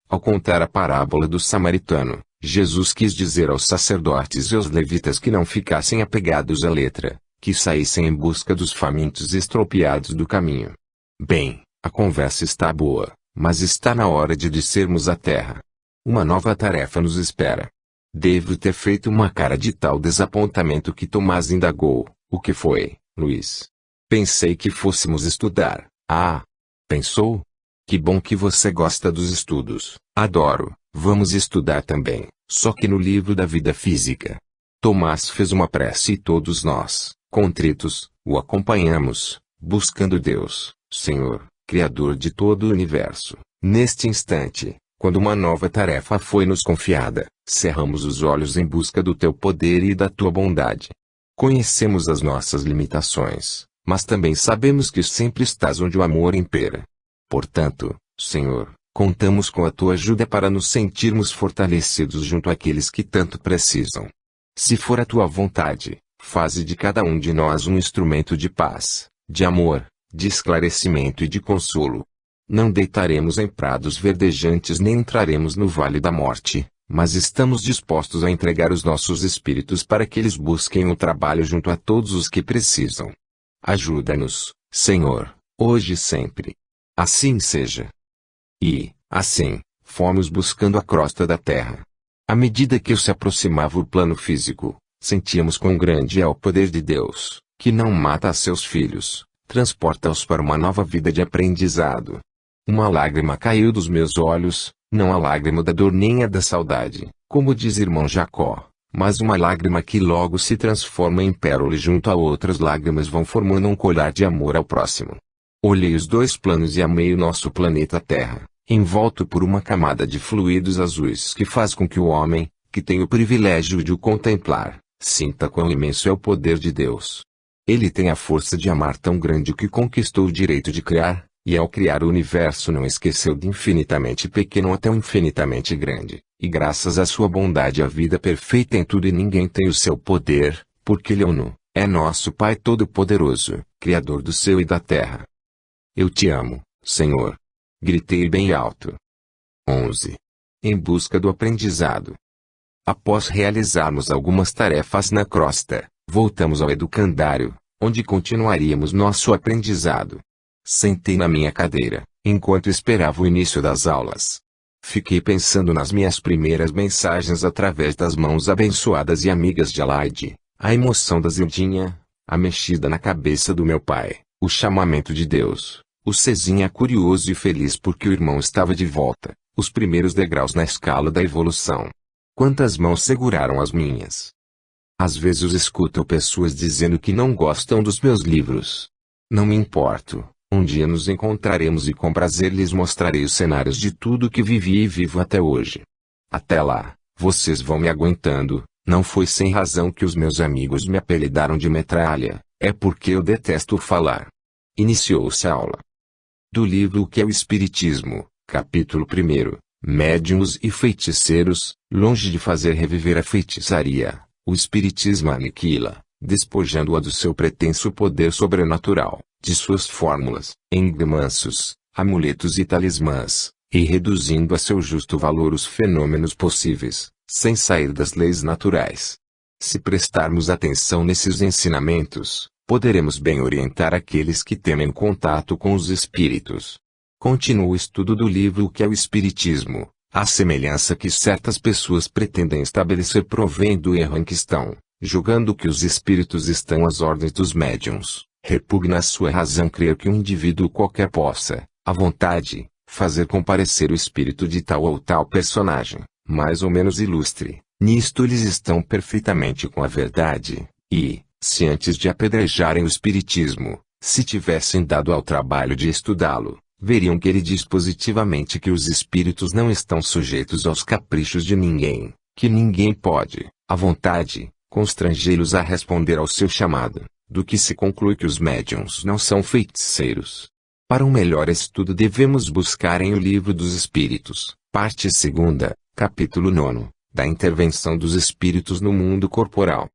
A: Ao contar a parábola do samaritano, Jesus quis dizer aos sacerdotes e aos levitas que não ficassem apegados à letra, que saíssem em busca dos famintos estropiados do caminho. Bem, a conversa está boa, mas está na hora de descermos à terra. Uma nova tarefa nos espera. Devo ter feito uma cara de tal desapontamento que Tomás indagou, o que foi, Luiz? Pensei que fôssemos estudar. Ah! Pensou? Que bom que você gosta dos estudos. Adoro. Vamos estudar também, só que no livro da vida física. Tomás fez uma prece e todos nós, contritos, o acompanhamos, buscando Deus, Senhor, Criador de todo o universo. Neste instante, quando uma nova tarefa foi nos confiada, cerramos os olhos em busca do teu poder e da tua bondade. Conhecemos as nossas limitações, mas também sabemos que sempre estás onde o amor impera. Portanto, Senhor, contamos com a tua ajuda para nos sentirmos fortalecidos junto àqueles que tanto precisam. Se for a tua vontade, faze de cada um de nós um instrumento de paz, de amor, de esclarecimento e de consolo. Não deitaremos em prados verdejantes nem entraremos no vale da morte, mas estamos dispostos a entregar os nossos espíritos para que eles busquem o trabalho junto a todos os que precisam. Ajuda-nos, Senhor, hoje e sempre. Assim seja. E, assim, fomos buscando a crosta da terra. À medida que se aproximava o plano físico, sentíamos quão grande é o poder de Deus, que não mata a seus filhos, transporta-os para uma nova vida de aprendizado. Uma lágrima caiu dos meus olhos, não a lágrima da dor nem a da saudade, como diz irmão Jacó, mas uma lágrima que logo se transforma em pérola e junto a outras lágrimas vão formando um colar de amor ao próximo. Olhei os dois planos e amei o nosso planeta Terra, envolto por uma camada de fluidos azuis que faz com que o homem, que tem o privilégio de o contemplar, sinta quão imenso é o poder de Deus. Ele tem a força de amar tão grande que conquistou o direito de criar, e ao criar o universo não esqueceu de infinitamente pequeno até o infinitamente grande, e graças à sua bondade a vida perfeita em tudo e ninguém tem o seu poder, porque Ele é nosso Pai Todo-Poderoso, Criador do céu e da terra. Eu te amo, Senhor. Gritei bem alto. 11. Em busca do aprendizado. Após realizarmos algumas tarefas na crosta, voltamos ao educandário, onde continuaríamos nosso aprendizado. Sentei na minha cadeira, enquanto esperava o início das aulas. Fiquei pensando nas minhas primeiras mensagens através das mãos abençoadas e amigas de Alaide, a emoção da Zildinha, a mexida na cabeça do meu pai, o chamamento de Deus, o Cezinha curioso e feliz porque o irmão estava de volta, os primeiros degraus na escala da evolução. Quantas mãos seguraram as minhas? Às vezes escuto pessoas dizendo que não gostam dos meus livros. Não me importo, um dia nos encontraremos e com prazer lhes mostrarei os cenários de tudo que vivi e vivo até hoje. Até lá, vocês vão me aguentando, não foi sem razão que os meus amigos me apelidaram de metralha, é porque eu detesto falar. Iniciou-se a aula. Do livro O que é o Espiritismo, capítulo 1, Médiuns e Feiticeiros, longe de fazer reviver a feitiçaria, o Espiritismo aniquila, despojando-a do seu pretenso poder sobrenatural, de suas fórmulas, enigmansos, amuletos e talismãs, e reduzindo a seu justo valor os fenômenos possíveis, sem sair das leis naturais. Se prestarmos atenção nesses ensinamentos, poderemos bem orientar aqueles que temem contato com os espíritos. Continua o estudo do livro O que é o Espiritismo. A semelhança que certas pessoas pretendem estabelecer provém do erro em que estão, julgando que os espíritos estão às ordens dos médiuns. Repugna a sua razão crer que um indivíduo qualquer possa, à vontade, fazer comparecer o espírito de tal ou tal personagem, mais ou menos ilustre. Nisto eles estão perfeitamente com a verdade, e, se antes de apedrejarem o espiritismo, se tivessem dado ao trabalho de estudá-lo, veriam que ele diz positivamente que os espíritos não estão sujeitos aos caprichos de ninguém, que ninguém pode, à vontade, constrangê-los a responder ao seu chamado, do que se conclui que os médiuns não são feiticeiros. Para um melhor estudo devemos buscar em O Livro dos Espíritos, parte 2ª, capítulo 9, da intervenção dos espíritos no mundo corporal.